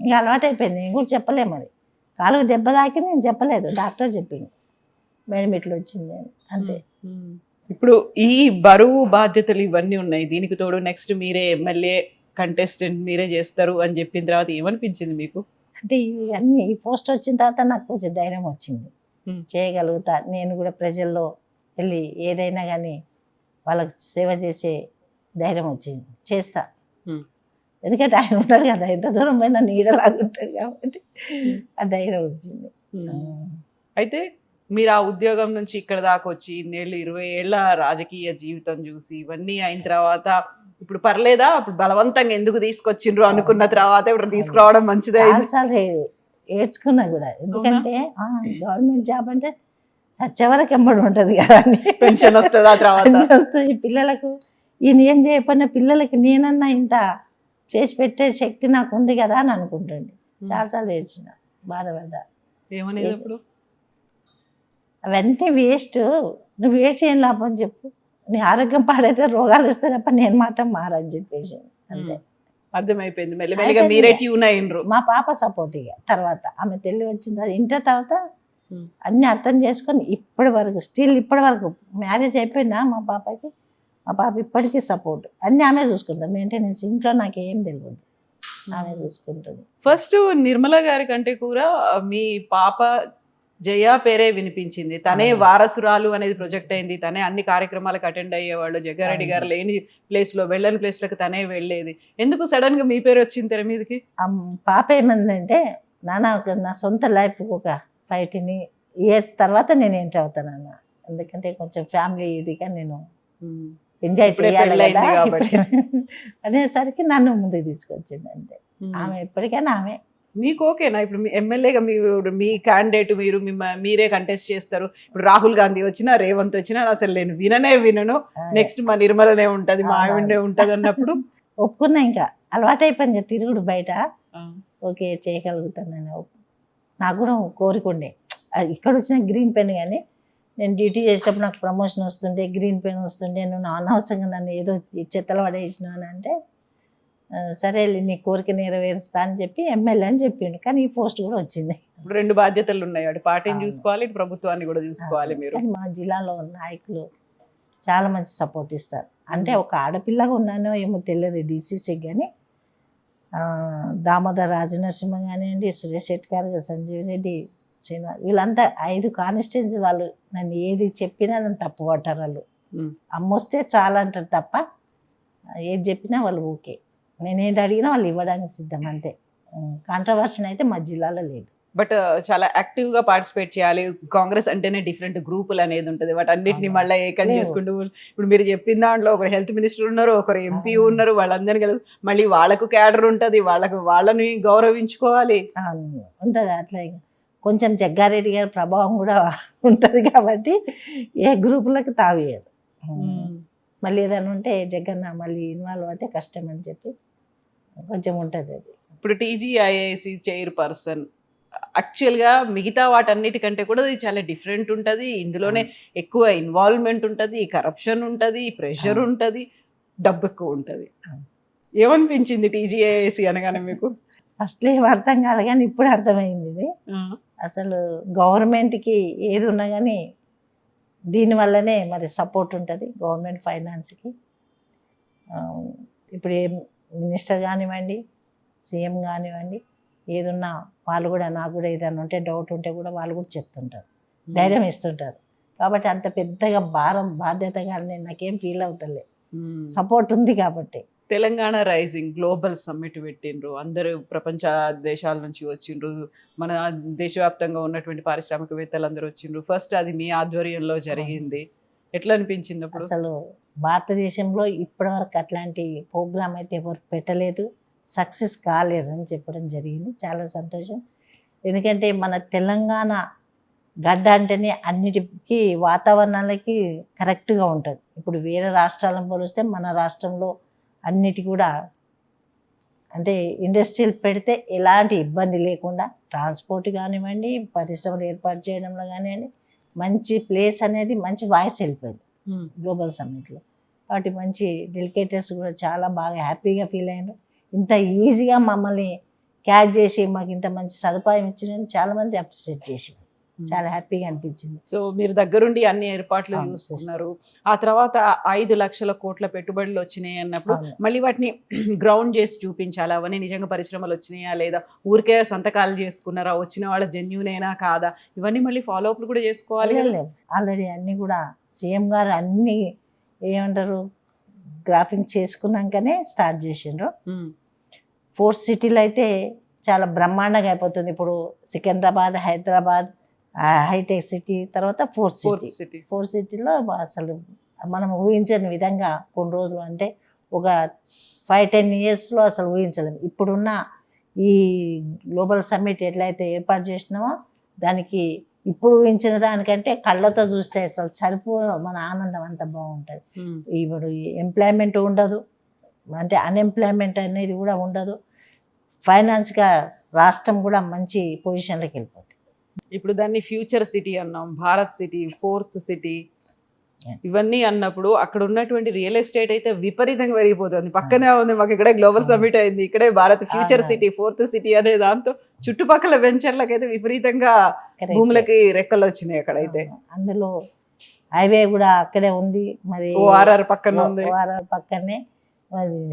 ఇంకా అలవాటు అయిపోయింది. నేను కూడా చెప్పలే, మరి కాలుకు దెబ్బ తాకి నేను చెప్పలేదు, డాక్టర్ చెప్పింది మేడం ఇట్లా వచ్చింది అని, అంతే. ఇప్పుడు ఈ బరువు బాధ్యతలు ఇవన్నీ ఉన్నాయి, దీనికి తోడు నెక్స్ట్ మీరే ఎమ్మెల్యే కంటెస్టెంట్ మీరే చేస్తారు అని చెప్పిన తర్వాత ఏమనిపించింది మీకు? అంటే ఇవన్నీ ఈ పోస్ట్ వచ్చిన తర్వాత నాకు కొంచెం ధైర్యం వచ్చింది, చేయగలుగుతా నేను కూడా ప్రజల్లో వెళ్ళి ఏదైనా కానీ వాళ్ళకి సేవ చేసే ధైర్యం వచ్చింది, చేస్తా. ఎందుకంటే ఆయన ఉంటాడు కదా, ఎంత దూరం పోయినా నీడలాగుంటాడు కాబట్టి ఆ ధైర్యం వచ్చింది. అయితే మీరు ఆ ఉద్యోగం నుంచి ఇక్కడ దాకా వచ్చి 20 ఏళ్ళ రాజకీయ జీవితం చూసి ఇవన్నీ అయిన తర్వాత ఇప్పుడు పర్లేదా, ఇప్పుడు బలవంతంగా ఎందుకు తీసుకొచ్చిండ్రు అనుకున్న తర్వాత ఇప్పుడు తీసుకురావడం మంచిదే? చాలాసార్లు ఏడ్చుకున్నా కూడా, ఎందుకంటే గవర్నమెంట్ జాబ్ అంటే చచ్చేవరకు ఎంబడి ఉంటుంది కదా, పెన్షన్ వస్తుంది, ఆ తర్వాత వస్తుంది పిల్లలకు. ఈయన ఏం చేయకపోయినా పిల్లలకి నేనన్నా ఇంత చేసి పెట్టే శక్తి నాకు ఉంది కదా అని అనుకుంటుంది. చాలాసార్లు ఏడ్చిన, బాధపడ్డా. ఏమనేది ఇప్పుడు? అవన్నీ వేస్ట్, నువ్వు వేస్ట్ ఏం లాభం చెప్పు, నీ ఆరోగ్యం పాడైతే రోగాలు వస్తే తప్ప నేను మాత్రం మారని చెప్పేసి అంతే. అర్థమైపోయింది. మెల్లమెల్లగా మీరే ట్యూన్ అయినరు. మా పాప సపోర్ట్ ఇక తర్వాత ఆమె తెలివి వచ్చిన తర్వాత, ఇంటర్ తర్వాత అన్ని అర్థం చేసుకొని ఇప్పటి వరకు స్టిల్ ఇప్పటి వరకు మ్యారేజ్ అయిపోయిందా మా పాపకి, మా పాప ఇప్పటికీ సపోర్ట్, అన్ని ఆమె చూసుకుంటుంది. మెయింటెనెన్స్ ఇంట్లో నాకేం తెలియదు, ఆమె చూసుకుంటుంది. ఫస్ట్ నిర్మల గారి కంటే కూడా మీ పాప జయ పేరే వినిపించింది. తనే వారసురాలు అనేది ప్రొజెక్ట్ అయింది, తనే అన్ని కార్యక్రమాలకు అటెండ్ అయ్యేవాళ్ళు. జగ్గారెడ్డి గారు లేని ప్లేస్ లో, వెళ్ళని ప్లేస్లకు తనే వెళ్ళేది. ఎందుకు సడన్ గా మీ పేరు వచ్చింది తెర మీదకి? పాప ఏమందంటే, నాన్న నా సొంత లైఫ్ ఒక 15 years తర్వాత నేను ఎంటర్ అవుతాను అన్న, ఎందుకంటే కొంచెం ఫ్యామిలీ ఇదిగా నేను ఎంజాయ్ చేయాలి అనేసరికి నన్ను ముందుకు తీసుకొచ్చింది అంతే. ఆమె ఎప్పటికైనా ఆమె. మీకు ఓకేనా ఇప్పుడు మీ ఎమ్మెల్యేగా మీ క్యాండిడేట్ మీరు మీరే కంటెస్ట్ చేస్తారు? ఇప్పుడు రాహుల్ గాంధీ వచ్చినా, రేవంత్ వచ్చినా అసలు నేను వినను, నెక్స్ట్ మా నిర్మలనే ఉంటది, మా ఆవిడే ఉంటది అన్నప్పుడు ఒప్పుకున్నా. ఇంకా అలవాటు అయిపోయింది తిరుగుడు బయట, ఓకే చేయగలుగుతాను. నాకు కూడా కోరికుండే, ఇక్కడ వచ్చిన గ్రీన్ పెన్, కానీ నేను డ్యూటీ చేసేటప్పుడు నాకు ప్రమోషన్ వస్తుండే, గ్రీన్ పెన్ వస్తుండే, నువ్వు అనవసరంగా నన్ను ఏదో చెత్తలు పడేసినావు అని అంటే సరే నీ కోరిక నెరవేరుస్తా అని చెప్పి ఎమ్మెల్యే అని చెప్పిండు. కానీ ఈ పోస్ట్ కూడా వచ్చింది. ఇప్పుడు 2 బాధ్యతలు ఉన్నాయి, అటు పార్టీని అవును. చూసుకోవాలి, ఇటు ప్రభుత్వాన్ని కూడా చూసుకోవాలి మీరు. కానీ మా జిల్లాలో నాయకులు చాలా మంచి సపోర్ట్ ఇస్తారు. అంటే ఒక ఆడపిల్లగా ఉన్నానో ఏమో తెలియదు డీసీసీకి, కానీ దామోదర్ రాజనరసింహ కానివ్వండి, సురేష్ శెట్టి గారు, సంజీవ్ రెడ్డి, శ్రీనివాస్, వీళ్ళంతా 5 కాన్స్టిట్యున్సీ వాళ్ళు నన్ను ఏది చెప్పినా నన్ను తప్పు పట్టారు. వాళ్ళు అమ్మొస్తే చాలా అంటారు తప్ప ఏది చెప్పినా వాళ్ళు ఓకే. నేను ఏది అడిగినా వాళ్ళు ఇవ్వడానికి సిద్ధం. అంతే. కాంట్రవర్షన్ అయితే మా జిల్లాలో లేదు. బట్ చాలా యాక్టివ్ గా పార్టిసిపేట్ చేయాలి. కాంగ్రెస్ అంటేనే డిఫరెంట్ గ్రూపులు అనేది ఉంటుంది, వాటన్నిటిని మళ్ళీ ఏకం చేసుకుంటూ, ఇప్పుడు మీరు చెప్పిన దాంట్లో ఒకరు హెల్త్ మినిస్టర్ ఉన్నారు, ఒకరు ఎంపీ ఉన్నారు, వాళ్ళందరినీ కలిసి మళ్ళీ వాళ్ళకు క్యాడర్ ఉంటుంది, వాళ్ళని గౌరవించుకోవాలి ఉంటుంది. అట్లా కొంచెం జగ్గారెడ్డి గారి ప్రభావం కూడా ఉంటుంది కాబట్టి ఏ గ్రూపులకు తావేయదు. మళ్ళీ ఏదైనా ఉంటే జగన్న మళ్ళీ ఇన్వాల్వ్ అయితే కష్టం అని చెప్పి కొంచెం ఉంటుంది అది. ఇప్పుడు టీజీఐఐసి చైర్పర్సన్ యాక్చువల్గా మిగతా వాటన్నిటికంటే కూడా ఇది చాలా డిఫరెంట్ ఉంటుంది. ఇందులోనే ఎక్కువ ఇన్వాల్వ్మెంట్ ఉంటుంది, కరప్షన్ ఉంటుంది, ప్రెషర్ ఉంటుంది, డబ్బు ఎక్కువ ఉంటుంది. ఏమనిపించింది టీజీఐఐసి అనగానే మీకు? ఫస్ట్ ఏం అర్థం కాదు, కానీ ఇప్పుడు అర్థమైంది. ఇది అసలు గవర్నమెంట్కి ఏది ఉన్నా కానీ దీనివల్లనే మరి సపోర్ట్ ఉంటుంది గవర్నమెంట్ ఫైనాన్స్కి. ఇప్పుడు ఏ మినిస్టర్ కానివ్వండి, సీఎం కానివ్వండి, ఏదున్నా వాళ్ళు కూడా, నాకు కూడా ఏదైనా ఉంటే డౌట్ ఉంటే కూడా వాళ్ళు కూడా చెప్తుంటారు, ధైర్యం ఇస్తుంటారు. కాబట్టి అంత పెద్దగా బాధ్యతగా నేను నాకేం ఫీల్ అవుతలే, సపోర్ట్ ఉంది కాబట్టి. తెలంగాణ రైజింగ్ గ్లోబల్ సమ్మిట్ పెట్టిండ్రు, అందరూ ప్రపంచ దేశాల నుంచి వచ్చిండ్రు, మన దేశవ్యాప్తంగా ఉన్నటువంటి పారిశ్రామికవేత్తలు అందరూ వచ్చిండ్రు. ఫస్ట్ అది మీ ఆధ్వర్యంలో జరిగింది. ఎట్లా అనిపించింది అప్పుడు? అసలు భారతదేశంలో ఇప్పటివరకు అట్లాంటి ప్రోగ్రామ్ అయితే ఎవరు పెట్టలేదు, సక్సెస్ కాలేరు అని చెప్పడం జరిగింది. చాలా సంతోషం. ఎందుకంటే మన తెలంగాణ గడ్డ అంటేనే అన్నిటికీ వాతావరణాలకి కరెక్ట్గా ఉంటుంది. ఇప్పుడు వేరే రాష్ట్రాలను పోలిస్తే మన రాష్ట్రంలో అన్నిటి కూడా అంటే ఇండస్ట్రీలు పెడితే ఎలాంటి ఇబ్బంది లేకుండా ట్రాన్స్పోర్ట్ కానివ్వండి, పరిశ్రమలు ఏర్పాటు చేయడంలో కానివ్వండి, మంచి ప్లేస్ అనేది మంచి వాయిస్ వెళ్ళిపోయింది గ్లోబల్ సమ్మిట్లో. కాబట్టి మంచి డెలికేటర్స్ కూడా చాలా బాగా హ్యాపీగా ఫీల్ అయ్యారు. ఇంత ఈజీగా మమ్మల్ని క్యాచ్ చేసి మాకు ఇంత మంచి సదుపాయం ఇచ్చిందని చాలామంది అప్రిషియేట్ చేసి చాలా హ్యాపీగా అనిపించింది. సో మీరు దగ్గరుండి అన్ని ఏర్పాట్లు చూసుకున్నారు. ఆ తర్వాత 5 లక్షల కోట్ల పెట్టుబడులు వచ్చినాయి అన్నప్పుడు మళ్ళీ వాటిని గ్రౌండ్ చేసి చూపించాలి. అవన్నీ నిజంగా పరిశ్రమలు వచ్చినాయా లేదా, ఊరికే సంతకాలు చేసుకున్నారా, వచ్చిన వాళ్ళ జెన్యూనేనా కాదా, ఇవన్నీ మళ్ళీ ఫాలో అప్లు కూడా చేసుకోవాలి. ఆల్రెడీ అన్నీ కూడా సీఎం గారు అన్ని ఏమంటారు గ్రాఫింగ్ చేసుకున్నాకనే స్టార్ట్ చేసిండ్రు. 4 సిటీలు అయితే చాలా బ్రహ్మాండంగా అయిపోతుంది. ఇప్పుడు సికింద్రాబాద్, హైదరాబాద్, హైటెక్ సిటీ, తర్వాత 4th సిటీలో అసలు మనం ఊహించని విధంగా కొన్ని రోజులు, అంటే ఒక 5-10 ఇయర్స్లో అసలు ఊహించలేము. ఇప్పుడున్న ఈ గ్లోబల్ సమ్మిట్ ఎట్లయితే ఏర్పాటు చేసినామో దానికి ఇప్పుడు ఊహించిన దానికంటే కళ్ళతో చూస్తే అసలు మన ఆనందం అంత బాగుంటుంది. ఇప్పుడు ఎంప్లాయ్మెంట్ ఉండదు, అంటే అన్ఎంప్లాయ్మెంట్ అనేది కూడా ఉండదు. ఫైనాన్స్గా రాష్ట్రం కూడా మంచి పొజిషన్లోకి వెళ్ళిపోతుంది. ఇప్పుడు దాన్ని ఫ్యూచర్ సిటీ అన్నాం, భారత్ సిటీ, 4th సిటీ, ఇవన్నీ అన్నప్పుడు అక్కడ ఉన్నటువంటి రియల్ ఎస్టేట్ అయితే విపరీతంగా పెరిగిపోతుంది. పక్కనే ఉంది మాకు, ఇక్కడే గ్లోబల్ సమ్మిట్ అయింది, ఇక్కడే Bharat future city, 4th city అనే దాంతో చుట్టుపక్కల వెంచర్లకు అయితే విపరీతంగా భూములకి రెక్కలు వచ్చినాయి అక్కడైతే. అందులో హైవే కూడా అక్కడే ఉంది, మరి ఓఆర్ఆర్ పక్కన ఉంది, ఓఆర్ఆర్ పక్కనే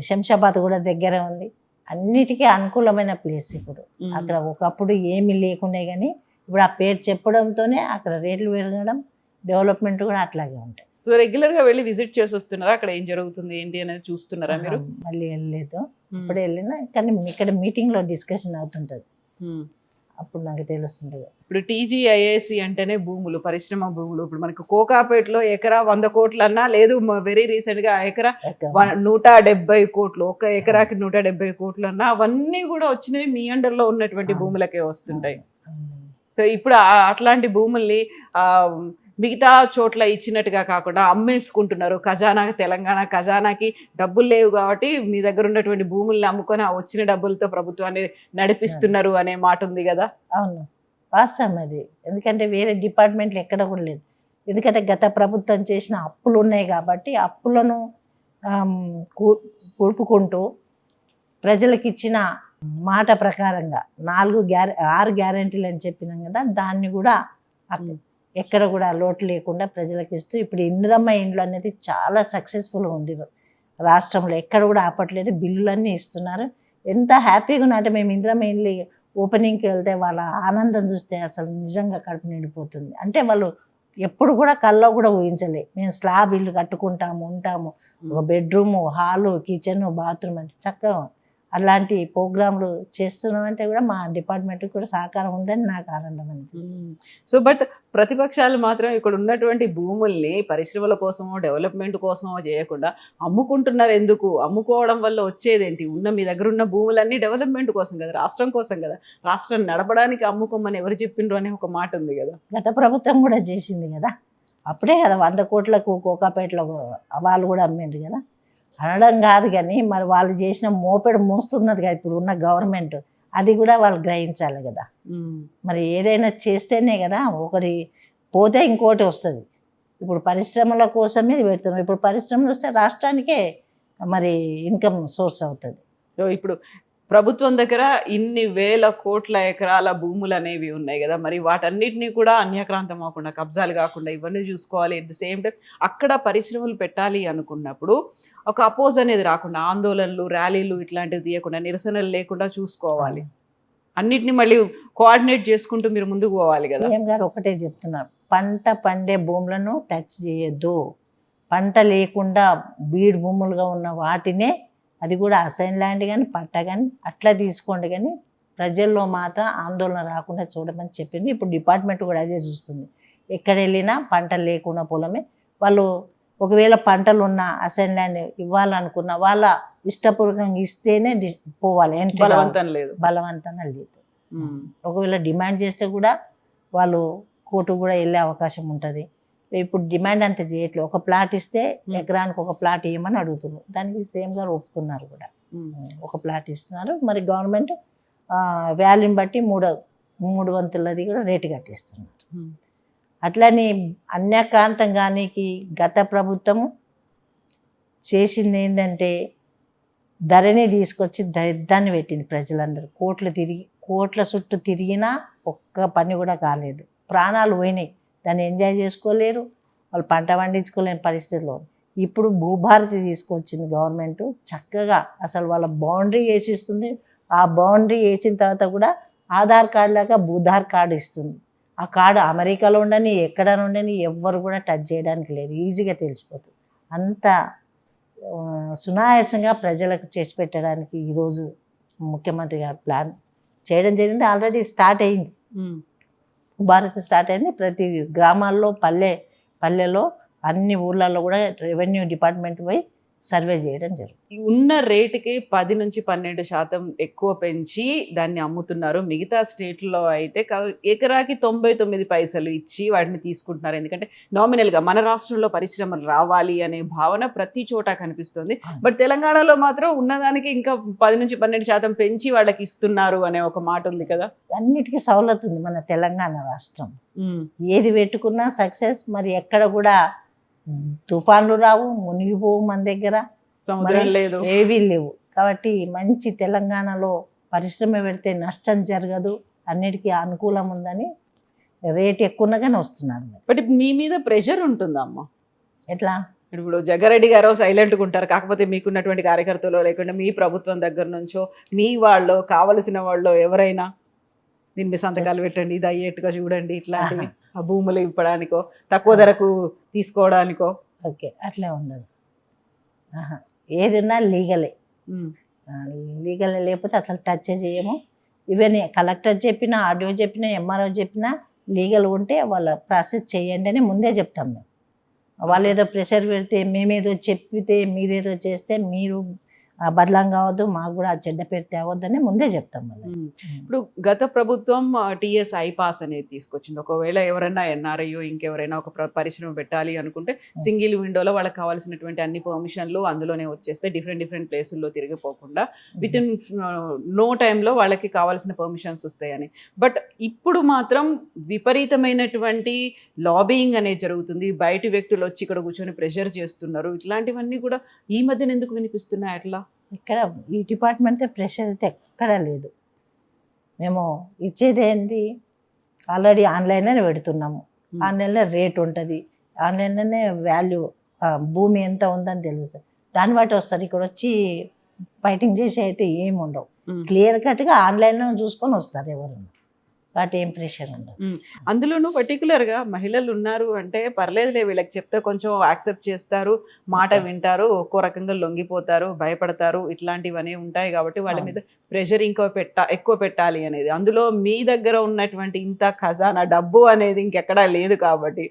శంషాబాద్ కూడా దగ్గర ఉంది. అన్నిటికీ అనుకూలమైన ప్లేస్. ఇప్పుడు అక్కడ ఒకప్పుడు ఏమీ లేకుండా కానీ ఇప్పుడు ఆ పేరు చెప్పడంతోనే అక్కడ రేట్లు పెరగడం, డెవలప్మెంట్ కూడా అట్లాగే ఉంటాయి. సో రెగ్యులర్ గా వెళ్ళి విజిట్ చేసి వస్తున్నారా, అక్కడ ఏం జరుగుతుంది ఏంటి అనేది చూస్తున్నారా మీరు? మళ్ళీ వెళ్ళలేదు, ఇప్పుడే వెళ్ళినా, కానీ ఇక్కడ మీటింగ్ లో డిస్కషన్ అవుతుంటది, అప్పుడు నాకు తెలుస్తుంటది. ఇప్పుడు టీజీఐఐసి అంటేనే భూములు, పరిశ్రమ భూములు. ఇప్పుడు మనకు కోకాపేటలో ఎకరా 100 కోట్లు అన్నా లేదు, వెరీ రీసెంట్ గా ఎకరా 170 కోట్లు, ఒక ఎకరాకి 170 కోట్లు అన్నా, అవన్నీ కూడా వచ్చినవి మీ అండర్ లో ఉన్నటువంటి భూములకే వస్తుంటాయి. సో ఇప్పుడు అట్లాంటి భూముల్ని మిగతా చోట్ల ఇచ్చినట్టుగా కాకుండా అమ్మేసుకుంటున్నారు. తెలంగాణ ఖజానాకి డబ్బులు లేవు కాబట్టి మీ దగ్గర ఉన్నటువంటి భూముల్ని అమ్ముకొని ఆ వచ్చిన డబ్బులతో ప్రభుత్వాన్ని నడిపిస్తున్నారు అనే మాట ఉంది కదా. అవును, వాస్తవం అది. ఎందుకంటే వేరే డిపార్ట్మెంట్లు ఎక్కడ కూడా లేదు. ఎందుకంటే గత ప్రభుత్వం చేసిన అప్పులు ఉన్నాయి కాబట్టి అప్పులను కూడుపుకుంటూ ప్రజలకు ఇచ్చిన మాట ప్రకారంగా 6 గ్యారెంటీలు అని చెప్పినాం కదా, దాన్ని కూడా ఎక్కడ కూడా లోటు లేకుండా ప్రజలకు ఇస్తూ ఇప్పుడు ఇందిరమ్మ ఇండ్లు అనేది చాలా సక్సెస్ఫుల్గా ఉంది రాష్ట్రంలో. ఎక్కడ కూడా ఆపట్లేదు, బిల్లులన్నీ ఇస్తున్నారు. ఎంత హ్యాపీగా ఉన్నట్టు మేము ఇందిరమ్మ ఇండ్లు ఓపెనింగ్కి వెళ్తే వాళ్ళ ఆనందం చూస్తే అసలు నిజంగా కడుపు నిండిపోతుంది. అంటే వాళ్ళు ఎప్పుడు కూడా కల్లో కూడా ఊహించలే మేము స్లాబ్ ఇల్లు కట్టుకుంటాము, ఉంటాము, ఒక బెడ్రూము, హాలు, కిచెన్, బాత్రూమ్ అంటే చక్కగా అలాంటి ప్రోగ్రాంలు చేస్తున్నామంటే కూడా మా డిపార్ట్మెంట్కి కూడా సహకారం ఉందని నాకు ఆనందం అనిపిస్తుంది. సో బట్ ప్రతిపక్షాలు మాత్రం ఇక్కడ ఉన్నటువంటి భూముల్ని పరిశ్రమల కోసమో డెవలప్మెంట్ కోసమో చేయకుండా అమ్ముకుంటున్నారు. ఎందుకు అమ్ముకోవడం వల్ల వచ్చేదేంటి? మీ దగ్గర ఉన్న భూములన్నీ డెవలప్మెంట్ కోసం కదా, రాష్ట్రం కోసం కదా, రాష్ట్రం నడపడానికి అమ్ముకోమని ఎవరు చెప్పిండ్రు అనే ఒక మాట ఉంది కదా. గత ప్రభుత్వం కూడా చేసింది కదా, అప్పుడే కదా 100 కోట్లకు కోకాపేటలో వాళ్ళు కూడా అమ్మిండ్రు కదా. అనడం కాదు కానీ మరి వాళ్ళు చేసిన మోపెడు మోస్తున్నది కదా ఇప్పుడు ఉన్న గవర్నమెంట్, అది కూడా వాళ్ళు గ్రహించాలి కదా. మరి ఏదైనా చేస్తేనే కదా ఒకటి పోతే ఇంకోటి వస్తుంది. ఇప్పుడు పరిశ్రమల కోసమే పెడుతున్నాం. ఇప్పుడు పరిశ్రమలు వస్తే రాష్ట్రానికే మరి ఇన్కమ్ సోర్స్ అవుతుంది. సో ఇప్పుడు ప్రభుత్వం దగ్గర ఇన్ని వేల కోట్ల ఎకరాల భూములు అనేవి ఉన్నాయి కదా, మరి వాటన్నిటినీ కూడా అన్యాక్రాంతం అవ్వకుండా, కబ్జాలు కాకుండా ఇవన్నీ చూసుకోవాలి. ఎట్ ద సేమ్ టైం అక్కడ పరిశ్రమలు పెట్టాలి అనుకున్నప్పుడు ఒక అపోజ్ అనేది రాకుండా, ఆందోళనలు, ర్యాలీలు ఇట్లాంటివి తీయకుండా, నిరసనలు లేకుండా చూసుకోవాలి. అన్నిటిని మళ్ళీ కోఆర్డినేట్ చేసుకుంటూ మీరు ముందుకు పోవాలి కదా. సీఎం గారు ఒకటే చెప్తున్నారు, పంట పండే భూములను టచ్ చేయొద్దు, పంట లేకుండా బీడు భూములుగా ఉన్న వాటినే, అది కూడా అసైన్ ల్యాండ్ కానీ పట్ట కానీ అట్లా తీసుకోండి, కానీ ప్రజల్లో మాత్రం ఆందోళన రాకుండా చూడమని చెప్పింది. ఇప్పుడు డిపార్ట్మెంట్ కూడా అదే చూస్తుంది. ఎక్కడ వెళ్ళినా పంటలు లేకుండా పొలమే. వాళ్ళు ఒకవేళ పంటలు ఉన్న అసైన్ ల్యాండ్ ఇవ్వాలనుకున్న వాళ్ళ ఇష్టపూర్వకంగా ఇస్తేనే పోవాలి, బలవంతం లేదు, బలవంతంగా లేదు. ఒకవేళ డిమాండ్ చేస్తే కూడా వాళ్ళు కోర్టు కూడా వెళ్ళే అవకాశం ఉంటుంది. ఇప్పుడు డిమాండ్ అంత చేయట్లేదు. ఒక ప్లాట్ ఇస్తే ఎకరానికి ఒక ప్లాట్ ఇవ్వమని అడుగుతున్నారు. దానికి సీఎం గారు ఒప్పుకున్నారు కూడా, ఒక ప్లాట్ ఇస్తున్నారు. మరి గవర్నమెంట్ వాల్యూని బట్టి 3 వంతులది కూడా రేటు కట్టిస్తున్నారు. అట్లని అన్యాక్రాంతంగానికి గత ప్రభుత్వము చేసింది ఏంటంటే ధరని తీసుకొచ్చి దరిద్రాన్ని పెట్టింది. ప్రజలందరూ కోట్ల చుట్టూ తిరిగినా ఒక్క పని కూడా కాలేదు. ప్రాణాలు పోయినాయి, దాన్ని ఎంజాయ్ చేసుకోలేరు, వాళ్ళు పంట పండించుకోలేని పరిస్థితిలో. ఇప్పుడు భూభారతి తీసుకొచ్చింది గవర్నమెంట్, చక్కగా అసలు వాళ్ళ బౌండరీ వేసిస్తుంది. ఆ బౌండరీ వేసిన తర్వాత కూడా ఆధార్ కార్డు లాగా భూధార్ కార్డు ఇస్తుంది. ఆ కార్డు అమెరికాలో ఉండని, ఎక్కడ ఉండని, ఎవ్వరు కూడా టచ్ చేయడానికి లేదు, ఈజీగా తెలిసిపోతుంది. అంత సునాయాసంగా ప్రజలకు చేసి పెట్టడానికి ఈరోజు ముఖ్యమంత్రి గారు ప్లాన్ చేయడం జరిగింది. ఆల్రెడీ స్టార్ట్ అయింది, భారత్ స్టార్ట్ అయింది. ప్రతి గ్రామాల్లో, పల్లెలో, అన్ని ఊర్లలో కూడా రెవెన్యూ డిపార్ట్మెంట్ పోయి సర్వే చేయడం జరుగుతుంది. ఉన్న రేటుకి 10 నుంచి 12% ఎక్కువ పెంచి దాన్ని అమ్ముతున్నారు. మిగతా స్టేట్లో అయితే ఎకరాకి 99 పైసలు ఇచ్చి వాటిని తీసుకుంటున్నారు. ఎందుకంటే నామినల్గా మన రాష్ట్రంలో పరిశ్రమలు రావాలి అనే భావన ప్రతి చోట కనిపిస్తుంది. బట్ తెలంగాణలో మాత్రం ఉన్నదానికి ఇంకా 10 నుంచి 12% పెంచి వాళ్ళకి ఇస్తున్నారు అనే ఒక మాట ఉంది కదా. అన్నిటికీ సౌలత్ ఉంది మన తెలంగాణ రాష్ట్రం. ఏది పెట్టుకున్నా సక్సెస్. మరి ఎక్కడ కూడా తుఫాన్లు రావు, మునిగిపోవు, మన దగ్గర సముద్రం లేదు, ఏవీ లేవు. కాబట్టి మంచి తెలంగాణలో పరిశ్రమ పెడితే నష్టం జరగదు, అన్నిటికీ అనుకూలం ఉందని రేట్ ఎక్కువగానే వస్తున్నారు. బట్ మీ మీద ప్రెషర్ ఉంటుందమ్మా. ఎట్లా? ఇప్పుడు జగ్గారెడ్డి గారు సైలెంట్గా ఉంటారు, కాకపోతే మీకున్నటువంటి కార్యకర్తలు లేకుండా మీ ప్రభుత్వం దగ్గర నుంచో మీ వాళ్ళు కావలసిన వాళ్ళు ఎవరైనా దీని మీ సంతకాలు పెట్టండి, ఇది అయ్యేట్టుగా చూడండి, ఇట్లాంటివి ఆ భూములు ఇవ్వడానికో తక్కువ ధరకు తీసుకోవడానికో. ఓకే, అట్లే ఉండదు. ఏదన్నా లీగలే, లీగలే, లేకపోతే అసలు టచ్ చేయము. ఈవెన్ కలెక్టర్ చెప్పినా, ఆర్డీఓ చెప్పినా, ఎంఆర్ఓ చెప్పినా లీగల్ ఉంటే వాళ్ళ ప్రాసెస్ చేయండి అని ముందే చెప్తాం మేము. వాళ్ళు ఏదో ప్రెషర్ పెడితే, మేమేదో చెప్పితే, మీరేదో చేస్తే మీరు బదలం కావద్దు, మాకు కూడా చెడ్డ పేరు తేవద్దని ముందే చెప్తాం. ఇప్పుడు గత ప్రభుత్వం టీఎస్ ఐపాస్ అనేది తీసుకొచ్చింది. ఒకవేళ ఎవరైనా ఎన్ఆర్ఐయో ఇంకెవరైనా ఒక పరిశ్రమ పెట్టాలి అనుకుంటే సింగిల్ విండోలో వాళ్ళకి కావాల్సినటువంటి అన్ని పర్మిషన్లు అందులోనే వచ్చేస్తే డిఫరెంట్ ప్లేసుల్లో తిరిగిపోకుండా విత్ ఇన్ నో టైంలో వాళ్ళకి కావాల్సిన పర్మిషన్స్ వస్తాయని. బట్ ఇప్పుడు మాత్రం విపరీతమైనటువంటి లాబియింగ్ అనేది జరుగుతుంది. బయటి వ్యక్తులు వచ్చి ఇక్కడ కూర్చొని ప్రెషర్ చేస్తున్నారు. ఇట్లాంటివన్నీ కూడా ఈ మధ్యన ఎందుకు వినిపిస్తున్నాయి? అట్లా ఇక్కడ ఈ డిపార్ట్మెంట్ ప్రెషర్ అయితే ఎక్కడా లేదు. మేము ఇచ్చేది ఏంటి, ఆల్రెడీ ఆన్లైన్లోనే పెడుతున్నాము. ఆన్లైన్లో రేట్ ఉంటుంది, ఆన్లైన్లోనే వాల్యూ భూమి ఎంత ఉందని తెలుస్తుంది. దాన్ని బట్టి వస్తారు. ఇక్కడ వచ్చి ఫైటింగ్ చేసి అయితే ఏమి ఉండవు. క్లియర్ కట్గా ఆన్లైన్లో చూసుకొని వస్తారు ఎవరన్నా. వాటి ఏం ప్రెషర్ ఉండదు. అందులోనూ పర్టికులర్గా మహిళలు ఉన్నారు అంటే పర్లేదులే, వీళ్ళకి చెప్తే కొంచెం యాక్సెప్ట్ చేస్తారు, మాట వింటారు, ఒక్కో రకంగా లొంగిపోతారు, భయపడతారు, ఇట్లాంటివన్నీ ఉంటాయి కాబట్టి వాళ్ళ మీద ప్రెషర్ ఎక్కువ పెట్టాలి అనేది. అందులో మీ దగ్గర ఉన్నటువంటి ఇంత ఖజానా డబ్బు అనేది ఇంకెక్కడా లేదు కాబట్టి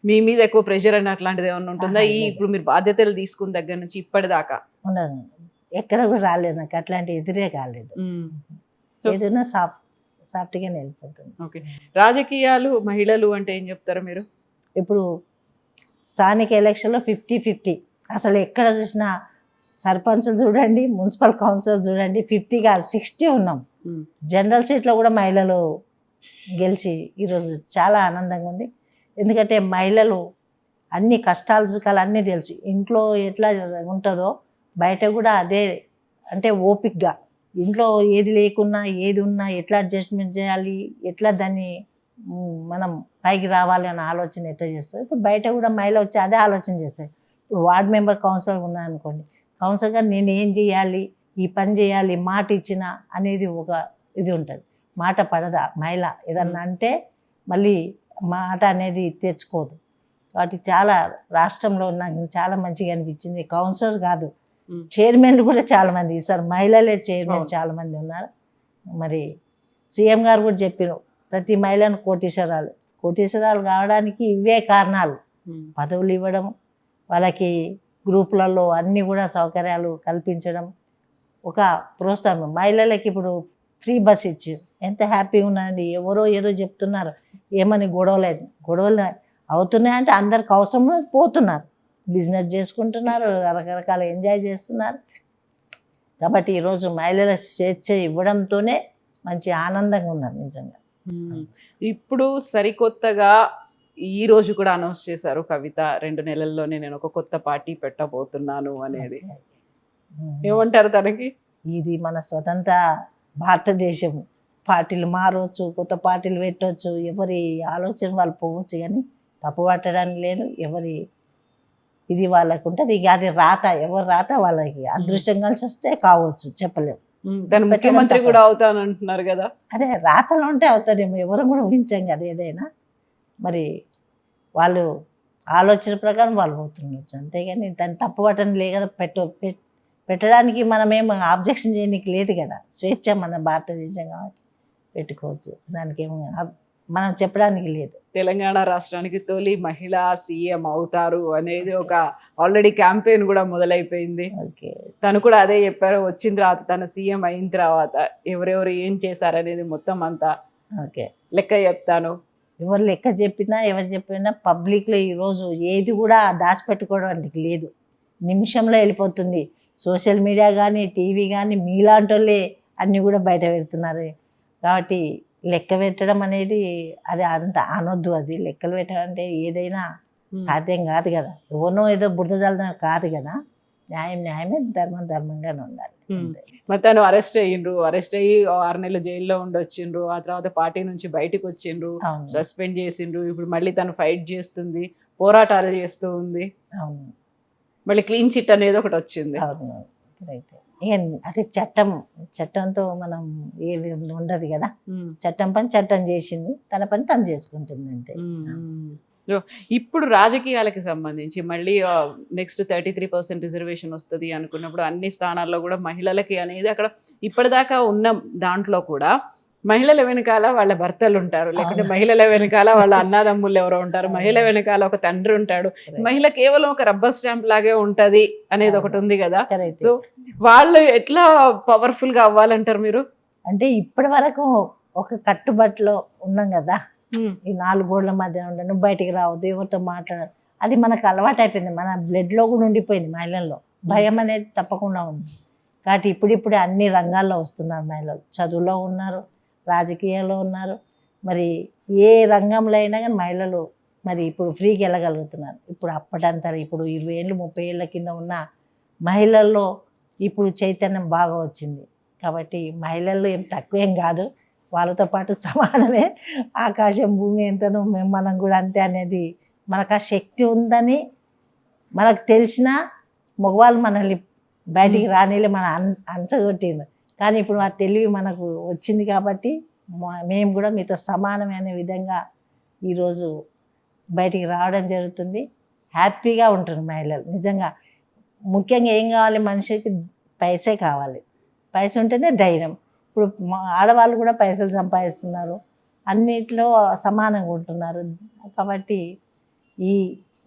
మీ మీద ఎక్కువ ప్రెషర్ అని అట్లాంటిది ఏమన్నా ఉంటుందా? ఇప్పుడు మీరు బాధ్యతలు తీసుకున్న దగ్గర నుంచి ఇప్పటిదాకా ఉండదు, ఎక్కడ కూడా రాలేదు నాకు అట్లాంటి ఎదురే కాలేదు. ఏదైనా సాఫ్ట్గానే వెళ్ళిపోతుంది. ఓకే, రాజకీయాలు మహిళలు అంటే ఏం చెప్తారు మీరు? ఇప్పుడు స్థానిక ఎలక్షన్లో 50-50 అసలు ఎక్కడ చూసినా సర్పంచులు చూడండి, మున్సిపల్ కౌన్సిలర్ చూడండి, 50 కాదు 60 ఉన్నాం. జనరల్ సీట్లో కూడా మహిళలు గెలిచి ఈరోజు చాలా ఆనందంగా ఉంది. ఎందుకంటే మహిళలు అన్ని కష్టాలు సుఖాలు అన్నీ తెలుసు. ఇంట్లో ఎట్లా ఉంటుందో బయట కూడా అదే, అంటే ఓపిక్గా ఇంట్లో ఏది లేకున్నా ఏది ఉన్నా ఎట్లా అడ్జస్ట్మెంట్ చేయాలి, ఎట్లా దాన్ని మనం పైకి రావాలి అన్న ఆలోచన ఎట్లా చేస్తారు. ఇప్పుడు బయట కూడా మహిళ వచ్చి అదే ఆలోచన చేస్తారు. ఇప్పుడు వార్డ్ మెంబర్ కౌన్సిలర్ ఉన్నా అనుకోండి, కౌన్సిలర్గా నేను ఏం చేయాలి, ఈ పని చేయాలి, మాట ఇచ్చిన అనేది ఒక ఇది ఉంటుంది. మాట పడదా మహిళ ఏదన్నా అంటే మళ్ళీ మాట అనేది తెచ్చుకోదు. కాబట్టి చాలా రాష్ట్రంలో నాకు చాలా మంచిగా అనిపించింది. కౌన్సిలర్ కాదు, చైర్మన్లు కూడా చాలా మంది ఈసారి మహిళలే చైర్మన్ చాలా మంది ఉన్నారు. మరి సీఎం గారు కూడా చెప్పారు, ప్రతి మహిళను కోటీశ్వరాలు కావడానికి ఇవే కారణాలు. పదవులు ఇవ్వడం, వాళ్ళకి గ్రూపులలో అన్నీ కూడా సౌకర్యాలు కల్పించడం, ఒక ప్రోత్సాహం. మహిళలకి ఇప్పుడు ఫ్రీ బస్ ఇచ్చి ఎంత హ్యాపీగా ఉన్నారండి. ఎవరో ఏదో చెప్తున్నారు, ఏమని గొడవలు అవుతున్నాయంటే అందరికి అవసరం పోతున్నారు, బిజినెస్ చేసుకుంటున్నారు, రకరకాల ఎంజాయ్ చేస్తున్నారు. కాబట్టి ఈరోజు మహిళల స్వేచ్ఛ ఇవ్వడంతోనే మంచి ఆనందంగా ఉన్నారు నిజంగా. ఇప్పుడు సరికొత్తగా ఈ రోజు కూడా అనౌన్స్ చేశారు కవిత, 2 నెలల్లోనే నేను ఒక కొత్త పార్టీ పెట్టబోతున్నాను అనేది. ఏమంటారు తనకి? ఇది మన స్వతంత్ర భారతదేశం, పార్టీలు మారవచ్చు, కొత్త పార్టీలు పెట్టవచ్చు, ఎవరి ఆలోచన వాళ్ళు పోవచ్చు, కానీ తప్పు పట్టడానికి లేదు. ఎవరి ఇది వాళ్ళకు ఉంటుంది. ఇక అది రాత, ఎవరు రాత వాళ్ళకి అదృష్టం కలిసి వస్తే కావచ్చు, చెప్పలేము. దాని ముఖ్యమంత్రి కూడా అవుతాను అంటున్నారు కదా. అదే రాతలో ఉంటే అవుతారేమో, ఎవరు కూడా ఊహించాం కదా ఏదైనా. మరి వాళ్ళు ఆలోచన ప్రకారం వాళ్ళు పోతుండొచ్చు, అంతేగాని దాన్ని తప్పు పట్టడం లేదు కదా. పెట్టడానికి మనమేం ఆబ్జెక్షన్ చేయడానికి లేదు కదా, స్వేచ్ఛ మన భారతదేశం కాబట్టి పెట్టుకోవచ్చు, దానికి ఏమో మనం చెప్పడానికి లేదు. తెలంగాణ రాష్ట్రానికి తొలి మహిళా సీఎం అవుతారు అనేది ఒక ఆల్రెడీ క్యాంపెయిన్ కూడా మొదలైపోయింది. తను కూడా అదే చెప్పారు, వచ్చిన తర్వాత తను సీఎం అయిన తర్వాత ఎవరెవరు ఏం చేశారనేది మొత్తం అంతా లెక్క చెప్తాను. ఎవరు లెక్క చెప్పినా ఎవరు చెప్పినా పబ్లిక్లో ఈరోజు ఏది కూడా దాచిపెట్టుకోవడానికి లేదు, నిమిషంలో వెళ్ళిపోతుంది. సోషల్ మీడియా కానీ టీవీ కానీ మీలాంటి వాళ్ళే అన్నీ కూడా బయట పెడుతున్నారు. కాబట్టి లెక్క పెట్టడం అనేది అది అంత అనొద్దు. అది లెక్కలు పెట్టడం అంటే ఏదైనా సాధ్యం కాదు కదా, ఎవరినో ఏదో బురద జల్లడం కాదు కదా. న్యాయం న్యాయమే, ధర్మం ధర్మంగానే ఉండాలి. మరి తను అరెస్ట్ అయ్యి 6 నెలలు జైల్లో ఉండొచ్చిండ్రు, ఆ తర్వాత పార్టీ నుంచి బయటకు వచ్చిండ్రు, సస్పెండ్ చేసిండ్రు. ఇప్పుడు మళ్ళీ తను ఫైట్ చేస్తుంది, పోరాటాలు చేస్తూ ఉంది. అవును, మళ్ళీ క్లీన్ చిట్ అనేది ఒకటి వచ్చింది. అవును, అయితే అది చట్టంతో మనం ఏది ఉండదు కదా. చట్టం పని చట్టం చేసింది, తన పని తను చేసుకుంటుంది అంతే. ఇప్పుడు రాజకీయాలకి సంబంధించి మళ్ళీ నెక్స్ట్ 33% రిజర్వేషన్ వస్తుంది అనుకున్నప్పుడు అన్ని స్థానాల్లో కూడా మహిళలకి అనేది అక్కడ ఇప్పటిదాకా ఉన్న దాంట్లో కూడా మహిళల వెనకాల వాళ్ళ భర్తలు ఉంటారు, లేకుంటే మహిళల వెనకాల వాళ్ళ అన్నదమ్ములు ఎవరో ఉంటారు, మహిళ వెనకాల ఒక తండ్రి ఉంటాడు, మహిళ కేవలం ఒక రబ్బర్ స్టాంప్ లాగే ఉంటది అనేది ఒకటి ఉంది కదా. సో వాళ్ళు ఎట్లా పవర్ఫుల్ గా అవ్వాలంటారు మీరు? అంటే ఇప్పటి వరకు ఒక కట్టుబాటులో ఉన్నాం కదా, ఈ 4 గోడల మధ్య ఉండే, నువ్వు బయటికి రావద్దు, ఎవరితో మాట్లాడదు, అది మనకు అలవాటు అయిపోయింది, మన బ్లడ్లో కూడా ఉండిపోయింది. మహిళల్లో భయం అనేది తప్పకుండా ఉంది. కాబట్టి ఇప్పుడిప్పుడే అన్ని రంగాల్లో వస్తున్నారు మహిళలు, చదువులో ఉన్నారు, రాజకీయాల్లో ఉన్నారు, మరి ఏ రంగంలో అయినా కానీ మహిళలు మరి ఇప్పుడు ఫ్రీకి వెళ్ళగలుగుతున్నారు. ఇప్పుడు అప్పటంతా ఇప్పుడు 20 ఏళ్ళు 30 ఏళ్ళ కింద ఉన్న మహిళల్లో ఇప్పుడు చైతన్యం బాగా వచ్చింది. కాబట్టి మహిళలు ఏం తక్కువేం కాదు, వాళ్ళతో పాటు సమానమే. ఆకాశం భూమి ఎంతనో మనం కూడా అంతే అనేది మనకు ఆ శక్తి ఉందని మనకు తెలిసిన మగవాళ్ళు మనల్ని బయటికి రానిలే, మన అంచగొట్టింది. కానీ ఇప్పుడు ఆ తెలివి మనకు వచ్చింది కాబట్టి మేము కూడా మీతో సమానమే అనే విధంగా ఈరోజు బయటికి రావడం జరుగుతుంది. హ్యాపీగా ఉంటుంది మహిళలు. నిజంగా ముఖ్యంగా ఏం కావాలి, మనిషికి పైసే కావాలి. పైస ఉంటేనే ధైర్యం. ఇప్పుడు ఆడవాళ్ళు కూడా పైసలు సంపాదిస్తున్నారు, అన్నిట్లో సమానంగా ఉంటున్నారు. కాబట్టి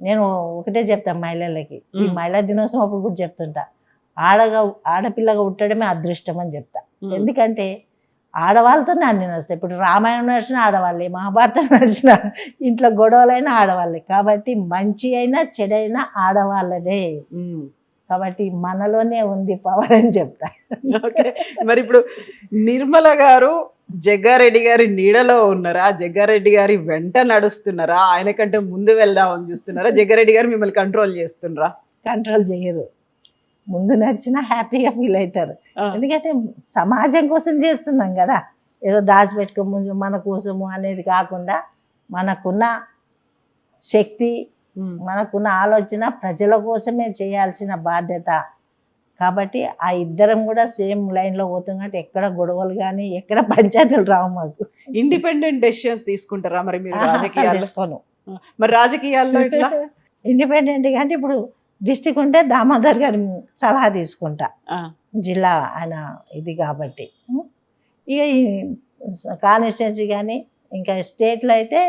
నేను ఒకటే చెప్తాను మహిళలకి, ఈ మహిళా దినోత్సవం అప్పుడు కూడా చెప్తుంటా, ఆడపిల్లగా పుట్టడమే అదృష్టం అని చెప్తా. ఎందుకంటే ఆడవాళ్ళతోనే అన్ని నడుస్తాయి. ఇప్పుడు రామాయణం నడిచిన ఆడవాళ్ళే, మహాభారతం నడిచిన ఇంట్లో గొడవలైనా ఆడవాళ్ళే. కాబట్టి మంచి అయినా చెడైనా ఆడవాళ్ళదే. కాబట్టి మనలోనే ఉంది పవర్ అని చెప్తా. మరి ఇప్పుడు నిర్మల గారు జగ్గారెడ్డి గారి నీడలో ఉన్నారా, జగ్గారెడ్డి గారి వెంట నడుస్తున్నారా, ఆయన కంటే ముందు వెళ్దామని చూస్తున్నారా, జగ్గారెడ్డి గారు మిమ్మల్ని కంట్రోల్ చేస్తున్నారా? కంట్రోల్ చేయరు, ముందు నడిచినా హ్యాపీగా ఫీల్ అవుతారు. ఎందుకంటే సమాజం కోసం చేస్తున్నాం కదా, ఏదో దాచిపెట్టుకో ముందు మన కోసము అనేది కాకుండా మనకున్న శక్తి, మనకున్న ఆలోచన ప్రజల కోసమే చేయాల్సిన బాధ్యత. కాబట్టి ఆ ఇద్దరం కూడా సేమ్ లైన్లో పోతాం కాబట్టి ఎక్కడ గొడవలు కానీ ఎక్కడ పంచాయతీలు రావు మాకు. ఇండిపెండెంట్ డెసిషన్స్ తీసుకుంటారా మరి మీరు రాజకీయాల్లో? తీసుకోను. మరి రాజకీయాల్లో ఇట్లా ఇండిపెండెంట్ అంటే ఇప్పుడు డిస్టిక్ ఉంటే దామోదర్ గారి సలహా తీసుకుంటా, జిల్లా ఆయన ఇది కాబట్టి. ఇక ఈ కాన్స్టిట్యున్సీ కానీ ఇంకా స్టేట్లో అయితే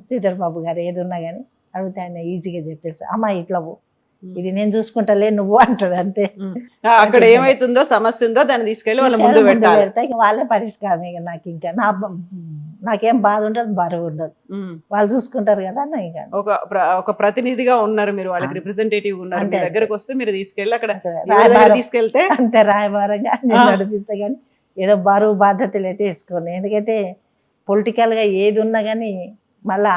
శ్రీధర్ బాబు గారు ఏది ఉన్నా కానీ అడిగితే ఆయన ఈజీగా చెప్పేస్తా, అమ్మ ఇట్లా ఇది నేను చూసుకుంటాలే నువ్వు అంటాడు అంతే. అక్కడ ఏమైతుందో సమస్య ఉందో దాన్ని తీసుకెళ్ళి వాళ్ళ ముందు పెడతా, ఇక వాళ్ళే పరిష్కారం. ఇక నాకు ఇంకా నాకేం బాధ ఉండదు, బరువు ఉండదు, వాళ్ళు చూసుకుంటారు కదా. ఇక ఒక ప్రతినిధిగా ఉన్నారు మీరు, వాళ్ళకి రిప్రజెంటేటివ్ ఉన్నారు, మీ దగ్గరకు వస్తే మీరు తీసుకెళ్ళి అక్కడ తీసుకెళ్తే అంతే రాయబారంగా నడిపిస్తే. కానీ ఏదో బరువు బాధ్యతలు అయితే వేసుకోండి. ఎందుకంటే పొలిటికల్గా ఏది ఉన్నా కానీ మళ్ళా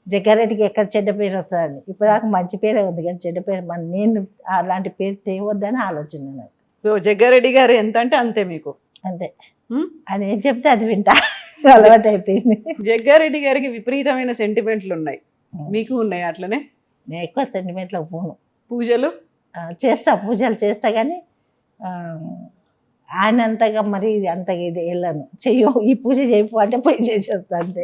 జగ్గారెడ్డికి ఎక్కడ చెడ్డ పేరు వస్తుందని, ఇప్పటిదాకా మంచి పేరే ఉంది కానీ చెడ్డ పేరు నేను అలాంటి పేరు తేవద్దని ఆలోచన నాకు. సో జగ్గారెడ్డి గారు ఎంత అంటే అంతే మీకు, అంతే ఆయన ఏం చెప్తే అది వింటా, అలవాటు అయిపోయింది. జగ్గారెడ్డి గారికి విపరీతమైన సెంటిమెంట్లు ఉన్నాయి, మీకు ఉన్నాయి అట్లనే? నేను ఎక్కువ సెంటిమెంట్లకు పోను. పూజలు పూజలు చేస్తా కానీ ఆయన అంతగా మరి అంతగా ఇది వెళ్ళను, చెయ్యో ఈ పూజ చేయపు అంటే పోయి చేసేస్తా అంతే.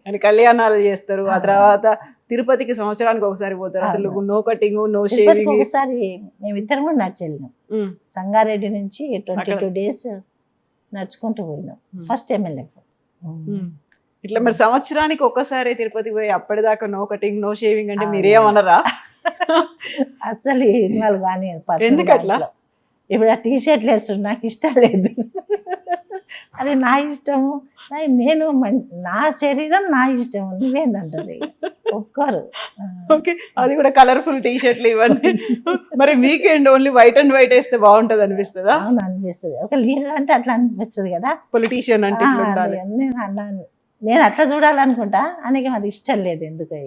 అని కళ్యాణాలు చేస్తారు, ఆ తర్వాత తిరుపతికి సంవత్సరానికి ఒకసారి పోతారు. అసలు నో కటింగ్ నో షేవింగ్. ఒకసారి మేమిద్దరం కూడా నడిచి వెళ్ళినాం, సంగారెడ్డి నుంచి 22 days నడుచుకుంటూ పోయినాం, ఫస్ట్ టైం వెళ్ళాం. ఇట్లా మరి సంవత్సరానికి ఒక్కసారి తిరుపతికి పోయి అప్పటిదాకా నో కటింగ్ నో షేవింగ్ అంటే మీరేమనరా? అసలు ఇన్వాల్వ్ కానీ ఎందుకు అట్లా? ఇప్పుడు ఆ టీషర్ట్లు వేస్తుంది, నాకు ఇష్టం లేదు, అది నా ఇష్టము, నేను నా శరీరం నా ఇష్టం, నువ్వేందంటది ఒప్పుకోరు. ఓకే, అది కూడా కలర్ఫుల్ టీషర్ట్లు ఇవన్నీ. మరి weekend only white and white వేస్తే బాగుంటది అనిపిస్తుందా? అవును అనిపిస్తుంది, ఒక లీడర్ అంటే అట్లా అనిపిస్తుంది కదా, పొలిటీషియన్ అంటే నేను అట్లా చూడాలనుకుంటా, అందుకే అది ఇష్టం లేదు ఎందుకో.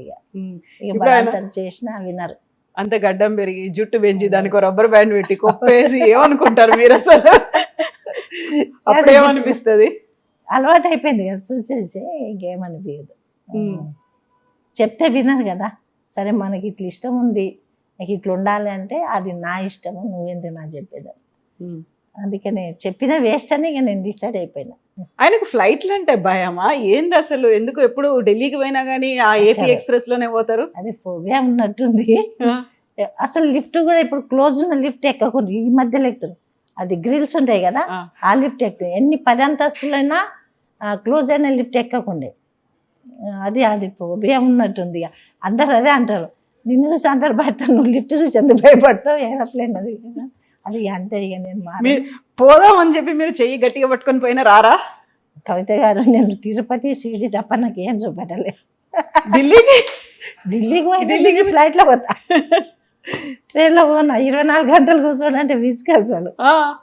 ఇక బలవంతం చేసినా వినరు. అంత గడ్డం పెరిగి జుట్టు పెంచి దానికి రబ్బర్ బ్యాండ్ పెట్టి కొప్పేసి ఏమనుకుంటారు మీరు అసలు? అప్పుడేమనిపిస్తుంది? అలవాటు అయిపోయింది కదా చూసేసి, ఇంకేమనిపించదు. చెప్తే వినరు కదా, సరే మనకి ఇట్లా ఇష్టం ఉంది, నాకు ఇట్లా ఉండాలి అంటే అది నా ఇష్టము, నువ్వేంటి నా చెప్పేదాన్ని. అందుకని చెప్పిన వేస్ట్ అని ఇక నేను డిసైడ్ అయిపోయినా. ఆయనకు ఫ్లైట్లు అంటే భయమా ఏంది అసలు? ఎందుకు ఎప్పుడు ఢిల్లీకి పోయినా కానీ ఆ ఏపీ ఎక్స్ప్రెస్ లోనే పోతారు? అది ఫోబియా ఉన్నట్టుంది. అసలు లిఫ్ట్ కూడా ఇప్పుడు క్లోజ్ ఉన్న లిఫ్ట్ ఎక్కకుండా ఈ మధ్యలో ఎక్కుతుంది, అది గ్రిల్స్ ఉంటాయి కదా ఆ లిఫ్ట్ ఎక్కుతుంది. ఎన్ని 10 అంతస్తులైనా క్లోజ్ అయిన లిఫ్ట్ ఎక్కకుండే, అది ఫోబియా ఉన్నట్టుంది. అందరు అదే అంటారు, నిన్ను చూసి అందరు పడతాను, నువ్వు లిఫ్ట్ చూసి ఎందుకు భయపడతావు, ఏరోప్లేన్ అది అది అంతే. ఇక నేను పోదామని చెప్పి మీరు చెయ్యి గట్టిగా పట్టుకొని పోయినా రారా? కవిత గారు, నేను తిరుపతి సిటీ తప్ప నాకు ఏం చూపెట్టలే. ఢిల్లీకి ఫ్లైట్లో పోతా, ట్రైన్లో పోనా 24 గంటలు కూర్చోడంటే విసుగు అసలు.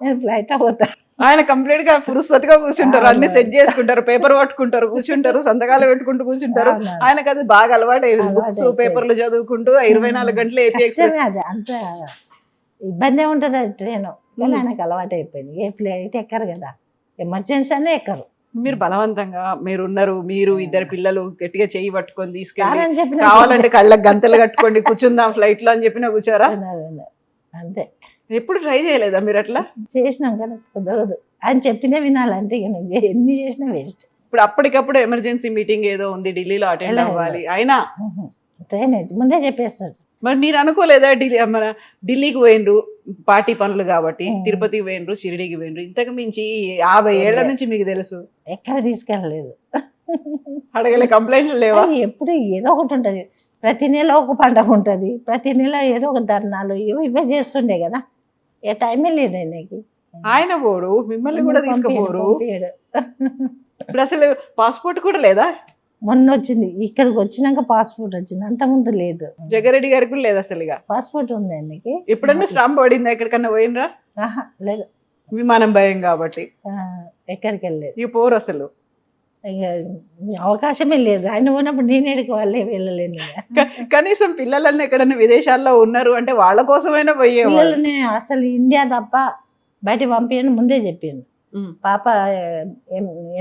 నేను ఫ్లైట్లో పోతా. ఆయన కంప్లీట్ గా ఫుర్సత్తుగా కూర్చుంటారు, అన్ని సెట్ చేసుకుంటారు, పేపర్ పట్టుకుంటారు, కూర్చుంటారు, సంతకాలు పెట్టుకుంటూ కూర్చుంటారు. ఆయనకు అది బాగా అలవాటు అయ్యింది, బుక్స్ పేపర్లు చదువుకుంటూ 24 గంటలు ఏపీ ఎక్స్ప్రెస్. అది అంత ఇబ్బంది ఉంటుంది అది ట్రైన్, కానీ ఆయనకు అలవాటు అయిపోయింది. ఏ ఫ్లైట్ ఎక్కరు కదా, ఎమర్జెన్సీ అనే ఎక్కరు. మీరు బలవంతంగా మీరున్నారు, మీరు ఇద్దరు పిల్లలు గట్టిగా చేయి పట్టుకొని తీసుకెళ్ళి కాదని చెప్పిన కావాలంటే కళ్ళకి గంతలు కట్టుకోండి కూర్చుందాం ఫ్లైట్ లో అని చెప్పినా కూర్చోరా? అంతే. ఎప్పుడు ట్రై చేయలేదా మీరు అట్లా? చేసినాం కదా, కుదరదు. ఆయన చెప్పినే వినాలి అంతే, ఇక నువ్వు ఎన్ని చేసినా వేస్ట్. ఇప్పుడు అప్పటికప్పుడు ఎమర్జెన్సీ మీటింగ్ ఏదో ఉంది ఢిల్లీలో అటెండ్ అవ్వాలి అయినా ట్రైన్ ముందే చెప్పేస్తాడు. మరి మీరు అనుకోలేదా మన ఢిల్లీకి పోయినరు పార్టీ పనులు కాబట్టి, తిరుపతికి పోయినరు, షిరిడీకి పోయినరు, ఇంతకు మించి 50 ఏళ్ల నుంచి మీకు తెలుసు, ఎక్కడ తీసుకెళ్ళలేదు. అడగలే? కంప్లైంట్లు లేవా? ఎప్పుడు ఏదో ఒకటి ఉంటుంది, ప్రతి నెల ఒక పండగ ఉంటుంది, ప్రతి నెల ఏదో ఒక ధర్నాలు ఇవే చేస్తుండే కదా, ఏ టైమే లేదు ఆయనకి. ఆయన పోడు, మిమ్మల్ని కూడా తీసుకుపోరు. ఇప్పుడు అసలు పాస్పోర్ట్ కూడా లేదా? మొన్న వచ్చింది, ఇక్కడికి వచ్చినాక పాస్పోర్ట్ వచ్చింది, అంత ముందు లేదు. జగ్గారెడ్డి గారికి కూడా లేదు అసలు. ఇక పాస్పోర్ట్ ఉంది ఆయనకి. ఎప్పుడన్నా స్టాంప్ పడిందా? ఎక్కడికన్నా పోయినరా? ఆహా లేదు, విమానం భయం కాబట్టి ఎక్కడికి వెళ్ళలేదు. ఇక పోరు అసలు. ఇక అవకాశమే లేదు, ఆయన పోయినప్పుడు నేను ఎడుకోవాలి, వెళ్ళలేను. కనీసం పిల్లలన్నీ ఎక్కడన్నా విదేశాల్లో ఉన్నారు అంటే వాళ్ళ కోసమైనా పోయేవాళ్ళు. పిల్లల్ని అసలు ఇండియా తప్ప బయట పంపించని ముందే చెప్పిండు. పాప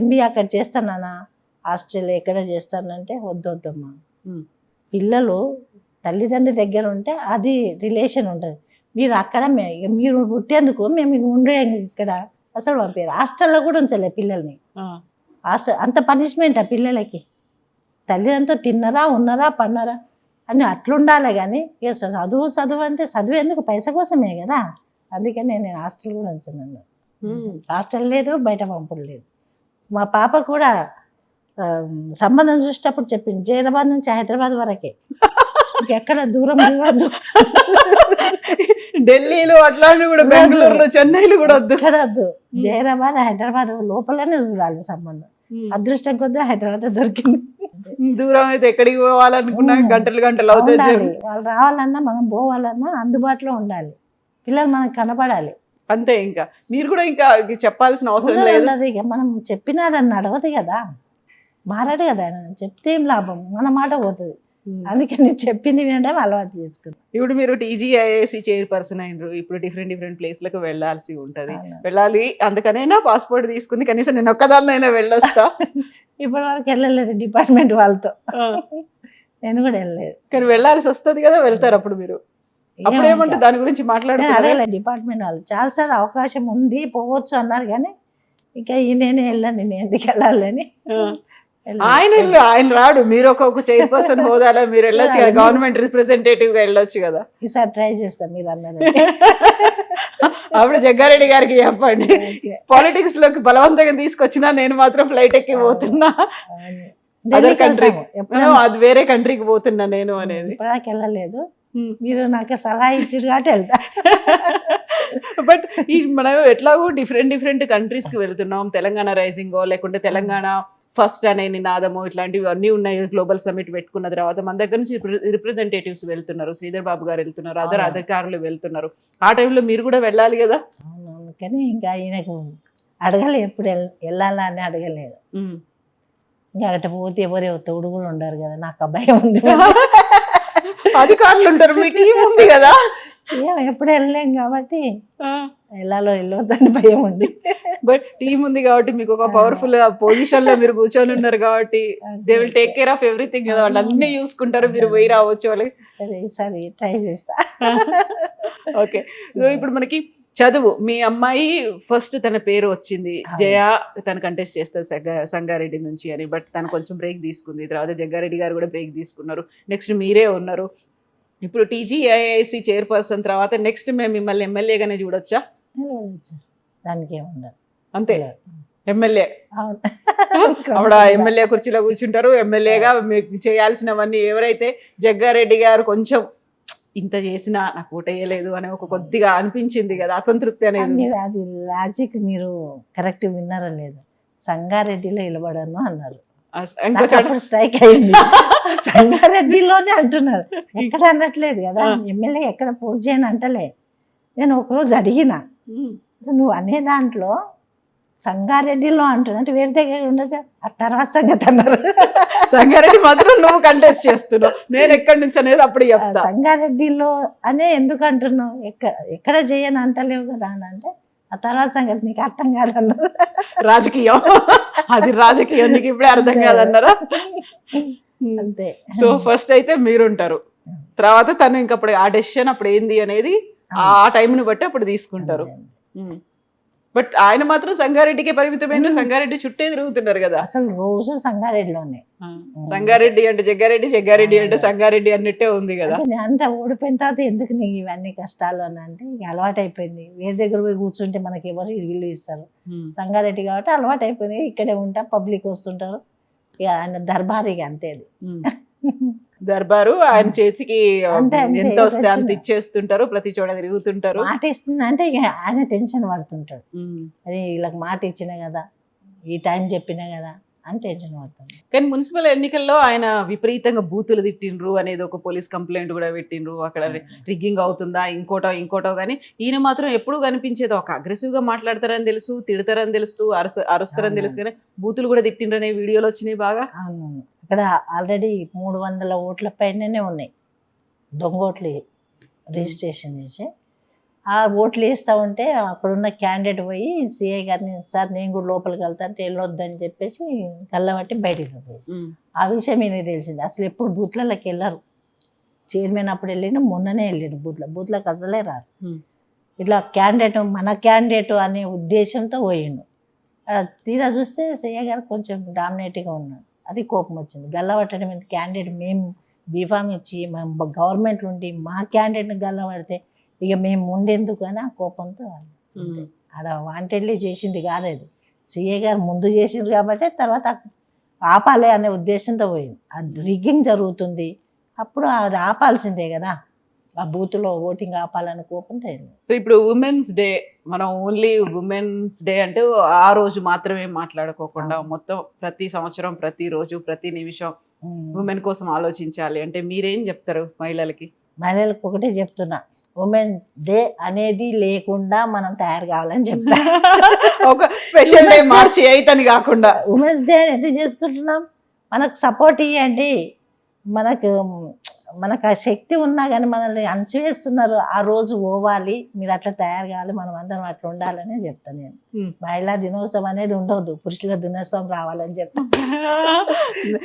ఎంబీఏ అక్కడ చేస్తానా, హాస్టల్లో ఎక్కడ చేస్తానంటే వద్దొద్దమ్మా, పిల్లలు తల్లిదండ్రి దగ్గర ఉంటే అది రిలేషన్ ఉంటుంది, మీరు అక్కడ మీరు పుట్టేందుకు మేము ఉండే ఇక్కడ అసలు పంపారు. హాస్టల్లో కూడా ఉంచలే పిల్లల్ని. హాస్టల్ అంత పనిష్మెంట్ ఆ పిల్లలకి, తల్లిదండ్రులతో తిన్నరా ఉన్నారా పన్నారా అని అట్లుండాలి. కానీ ఇక చదువు అంటే చదువు ఎందుకు, పైస కోసమే కదా, అందుకని నేను హాస్టల్ కూడా ఉంచాను. హాస్టల్ లేదు, బయట పంపుడు లేదు. మా పాప కూడా సంబంధం చూసేటప్పుడు చెప్పింది, జైరాబాద్ నుంచి హైదరాబాద్ వరకే, ఇంకెక్కడ దూరం వద్దు. ఢిల్లీలో అట్లాంటివి కూడా, బెంగళూరులో చెన్నైలో కూడా వద్దు, ఇక్కడ వద్దు. జైరాబాద్ హైదరాబాద్ లోపలనే చూడాలి సంబంధం. అదృష్టం కొద్ది హైదరాబాద్ దొరికింది. దూరం అయితే ఎక్కడికి పోవాలనుకున్నా గంటలు గంటలు అవుతుంది. వాళ్ళు రావాలన్నా మనం పోవాలన్నా అందుబాటులో ఉండాలి, పిల్లలు మనకు కనపడాలి అంతే. ఇంకా మీరు కూడా ఇంకా చెప్పాల్సిన అవసరం లేదు. ఇక మనం చెప్పినాడని అడగదు కదా, మారాడు కదా ఆయన, చెప్తే ఏం లాభం, మన మాట పోతుంది. అందుకే నేను చెప్పింది వినడం అలవాటు చేసుకున్నాను. ఇప్పుడు మీరు టీజీఐఏసీ చైర్పర్సన్ అయినరు, ఇప్పుడు డిఫరెంట్ ప్లేస్లకు వెళ్ళాల్సి ఉంటది, వెళ్ళాలి. అందుకనైనా పాస్పోర్ట్ తీసుకుంది, కనీసం నేను ఒక్కదాన్నైనా వెళ్ళొస్తా. ఇప్పటి వరకు వెళ్ళలేదు డిపార్ట్మెంట్ వాళ్ళతో, నేను కూడా వెళ్ళలేదు. కానీ వెళ్ళాల్సి వస్తుంది కదా, వెళ్తారు అప్పుడు మీరు. అప్పుడు ఏమంటే దాని గురించి అడగలేదు డిపార్ట్మెంట్ వాళ్ళు, చాలాసార్లు అవకాశం ఉంది పోవచ్చు అన్నారు, కానీ ఇక నేనే వెళ్ళాను, నేను ఎందుకు వెళ్ళాలని. ఆయన రాడు, మీరు ఒక చైర్పర్సన్ హోదాలో మీరు వెళ్ళొచ్చు కదా, గవర్నమెంట్ రిప్రజెంటేటివ్ గా వెళ్ళొచ్చు కదా. ఈసారి ట్రై చేస్తాం మీరు అన్నారు. అప్పుడు జగ్గారెడ్డి గారికి చెప్పండి, పాలిటిక్స్ లోకి బలవంతంగా తీసుకొచ్చినా నేను మాత్రం ఫ్లైట్ ఎక్కి పోతున్నా, అదర్ కంట్రీకి, అది వేరే కంట్రీకి పోతున్నా నేను అనేది. ఇప్పటిదాకా వెళ్ళలేదు, మీరు నాకు సలహా ఇచ్చారు కాబట్టి వెళ్తా. బట్ ఈ మనం ఎట్లాగో డిఫరెంట్ కంట్రీస్ కి వెళ్తున్నాం, తెలంగాణ రైజింగో లేకుంటే తెలంగాణ ఫస్ట్ అనే నినాదము ఇట్లాంటివి అన్నీ ఉన్నాయి. గ్లోబల్ సమిట్ పెట్టుకున్న తర్వాత మన దగ్గర నుంచి రిప్రజెంటేటివ్స్ వెళ్తున్నారు, శ్రీధర్ బాబు గారు వెళ్తున్నారు, అధికారులు వెళ్తున్నారు. ఆ టైంలో మీరు కూడా వెళ్ళాలి కదా. అవునవును, కానీ ఇంకా ఆయనకు అడగలే, ఎప్పుడు వెళ్ళాలా అని అడగలేదు. ఇంకా అటు పోతే ఎవరే తోడు కూడా ఉండరు కదా, నాకు అబ్బాయి ఉంది, అధికారులు ఉంటారు, మీ టీం ఉంది కదా. ఎప్పుడు వెళ్ళలేం కాబట్టి వెళ్ళాలో వెళ్ళొద్దని భయం ఉంది. బట్ టీం ఉంది కాబట్టి మీకు ఒక పవర్ఫుల్ పొజిషన్ లో మీరు కూర్చొని ఉన్నారు కాబట్టి they will take care of everything కదా, వాళ్ళు అన్ని చూసుకుంటారు, మీరు పోయి రావచ్చు వాళ్ళకి. సరే ఈసారి ట్రై చేస్తా. ఓకే, సో ఇప్పుడు మనకి చదువు, మీ అమ్మాయి ఫస్ట్ తన పేరు వచ్చింది, జయ తను కంటెస్ట్ చేస్తారు సంగారెడ్డి నుంచి అని, బట్ తను కొంచెం బ్రేక్ తీసుకుంది, తర్వాత జగ్గారెడ్డి గారు కూడా బ్రేక్ తీసుకున్నారు, నెక్స్ట్ మీరే ఉన్నారు. ఇప్పుడు టీజీఐఐసి చైర్పర్సన్ తర్వాత నెక్స్ట్ మేము మిమ్మల్ని ఎమ్మెల్యేగానే చూడొచ్చా? దానికి ఏముండదు, అంతే. ఎమ్మెల్యే అప్పుడు ఎమ్మెల్యే కుర్చీలో కూర్చుంటారు, ఎమ్మెల్యేగా మీకు చేయాల్సినవన్నీ ఎవరైతే జగ్గారెడ్డి గారు కొంచెం ఇంత చేసినా నాకు ఓటేయలేదు అని ఒక కొద్దిగా అనిపించింది కదా, అసంతృప్తి అనేది. అది లాజిక్ మీరు కరెక్ట్ విన్నారో లేదు, సంగారెడ్డిలో నిలబడను అన్నారు, స్ట్రైక్ అయింది. సంగారెడ్డిలోనే అంటున్నారు, ఎక్కడ అనట్లేదు కదా, ఎమ్మెల్యే ఎక్కడ పోటీ చేయని అంటలే. నేను ఒకరోజు అడిగిన, నువ్వు అనే దాంట్లో సంగారెడ్డిలో అంటున్నా అంటే వేరే దగ్గర ఉండదు ఆ తర్వాత సంగతి అన్నారు. సంగారెడ్డి మాత్రం నువ్వు కంటెస్ట్ చేస్తున్నావు, నేను ఎక్కడి నుంచి అనేది అప్పుడు చెప్తా. సంగారెడ్డిలో అనే ఎందుకు అంటున్నావు, ఎక్కడ చేయని అంటలేవు కదా అని అంటే ఆ తర్వాత సంగతి నీకు అర్థం కాదన్నారు. రాజకీయం, అది రాజకీయం నీకు ఇప్పుడే అర్థం కాదన్నారా? అంతే. సో ఫస్ట్ అయితే మీరుంటారు, తర్వాత తను ఇంకప్పుడు ఆ డెసిషన్ అప్పుడు ఏంది అనేది ఆ టైంని బట్టి అప్పుడు తీసుకుంటారు. బట్ ఆయన మాత్రం సంగారెడ్డికే పరిమితమైన, సంగారెడ్డి చుట్టే తిరుగుతున్నారు కదా. అసలు రోజు సంగారెడ్డిలోనే. సంగారెడ్డి అంటే జగ్గారెడ్డి, జగ్గారెడ్డి అంటే సంగారెడ్డి అన్నట్టే ఉంది కదా. అంతా ఓడిపోయిన తర్వాత ఎందుకు నీకు ఇవన్నీ కష్టాలు అని అంటే ఇక అలవాటు అయిపోయింది. వేరే దగ్గర పోయి కూర్చుంటే మనకి ఎవరు విలువ ఇస్తారు. సంగారెడ్డి కాబట్టి అలవాటు అయిపోయింది, ఇక్కడే ఉంటా, పబ్లిక్ వస్తుంటారు, ఇక ఆయన దర్బారీగా అంతే. అది దర్బారు ఆయన చేతికి ఎంత వస్తే అంత ఇచ్చేస్తుంటారు, ప్రతి చోట తిరుగుతుంటారు. మాట ఇస్తుంది అంటే ఇక ఆయన టెన్షన్ పడుతుంటాడు, అదే వీళ్ళకి మాట ఇచ్చినా కదా, ఈ టైం చెప్పినా కదా అని టెన్షన్ పడుతుంది. కానీ మున్సిపల్ ఎన్నికల్లో ఆయన విపరీతంగా బూతులు తిట్టిండ్రు అనేది ఒక పోలీస్ కంప్లైంట్ కూడా పెట్టిండ్రు. అక్కడ రిగ్గింగ్ అవుతుందా ఇంకోటో కానీ ఈయన మాత్రం ఎప్పుడు కనిపించేది ఒక అగ్రెసివ్ గా మాట్లాడతారని తెలుసు, తిడతారని తెలుసు, అరుస్తారని తెలుసు, కానీ బూతులు కూడా తిట్టిండ్రు అనే వీడియోలు వచ్చినాయి బాగా. అవును, ఇక్కడ ఆల్రెడీ 300 ఓట్ల పైననే ఉన్నాయి దొంగ ఓట్లు రిజిస్ట్రేషన్ చేసి. ఆ ఓట్లు వేస్తూ ఉంటే అక్కడున్న క్యాండిడేట్ పోయి సిఐ గారిని, సార్ నేను కూడా లోపలికి వెళ్తాను వెళ్ళొద్దని చెప్పేసి కళ్ళబట్టి బయటికి పోయి ఆ విషయం ఈయనకి తెలిసింది. అసలు ఎప్పుడు బూత్లలోకి వెళ్ళరు, చైర్మన్ అప్పుడు వెళ్ళిన మొన్ననే వెళ్ళాడు బూత్లకు అసలే రారు. ఇట్లా క్యాండిడేట్ మన క్యాండిడేట్ అనే ఉద్దేశంతో పోయిండు. తీరా చూస్తే సిఐ గారు కొంచెం డామినేట్గా ఉన్నాడు, అది కోపం వచ్చింది. గల్లబట్టడం మీద క్యాండిడేట్ మేము బీఫామ్ ఇచ్చి మేము గవర్నమెంట్ ఉండి మా క్యాండిడేట్ని గల్లబడితే ఇక మేము ఉండేందుకు అని ఆ కోపంతో ఆడ వాంటెడ్లీ చేసింది కాలేదు. సిఏ గారు ముందు చేసింది కాబట్టి తర్వాత ఆపాలి అనే ఉద్దేశంతో పోయింది. అది రిగ్గింగ్ జరుగుతుంది, అప్పుడు అది ఆపాల్సిందే కదా, ఆ బూత్లో ఓటింగ్ ఆపాలనే కోపంతో. సో ఇప్పుడు ఉమెన్స్ డే, మనం ఓన్లీ ఉమెన్స్ డే అంటే ఆ రోజు మాత్రమే మాట్లాడుకోకుండా మొత్తం ప్రతి సంవత్సరం, ప్రతి రోజు, ప్రతి నిమిషం ఉమెన్ కోసం ఆలోచించాలి అంటే మీరేం చెప్తారు మహిళలకి? మహిళలకు ఒకటే చెప్తున్నా, ఉమెన్ డే అనేది లేకుండా మనం తయారు కావాలని చెప్తా. ఒక స్పెషల్ డే మార్చి 8 అని కాకుండా ఉమెన్స్ డే ఎందుకు చేసుకుంటున్నాం, మనకు సపోర్ట్ ఇవ్వండి. మనకు ఆ శక్తి ఉన్నా కానీ మనల్ని అణచివేస్తున్నారు. ఆ రోజు పోవాలి, మీరు అట్లా తయారు కావాలి, మనం అందరం అట్లా ఉండాలని చెప్తాను నేను. మహిళా దినోత్సవం అనేది ఉండవద్దు, పురుషుల దినోత్సవం రావాలని చెప్తాను.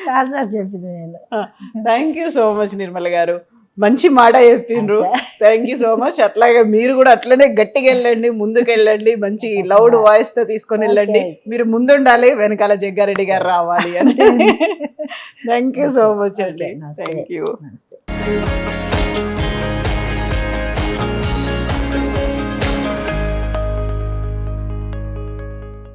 చాలాసార్లు చెప్పింది నేను. Thank you so much Nirmala గారు, మంచి మాట చెప్పిండ్రు. Thank you so much. అట్లాగే మీరు కూడా అట్లనే గట్టిగా వెళ్ళండి, ముందుకు వెళ్ళండి, మంచి లౌడ్ వాయిస్ తో తీసుకొని వెళ్ళండి. మీరు ముందుండాలి, వెనకాల జగ్గారెడ్డి గారు రావాలి అని. థ్యాంక్ యూ సో మచ్ అండి. Thank you.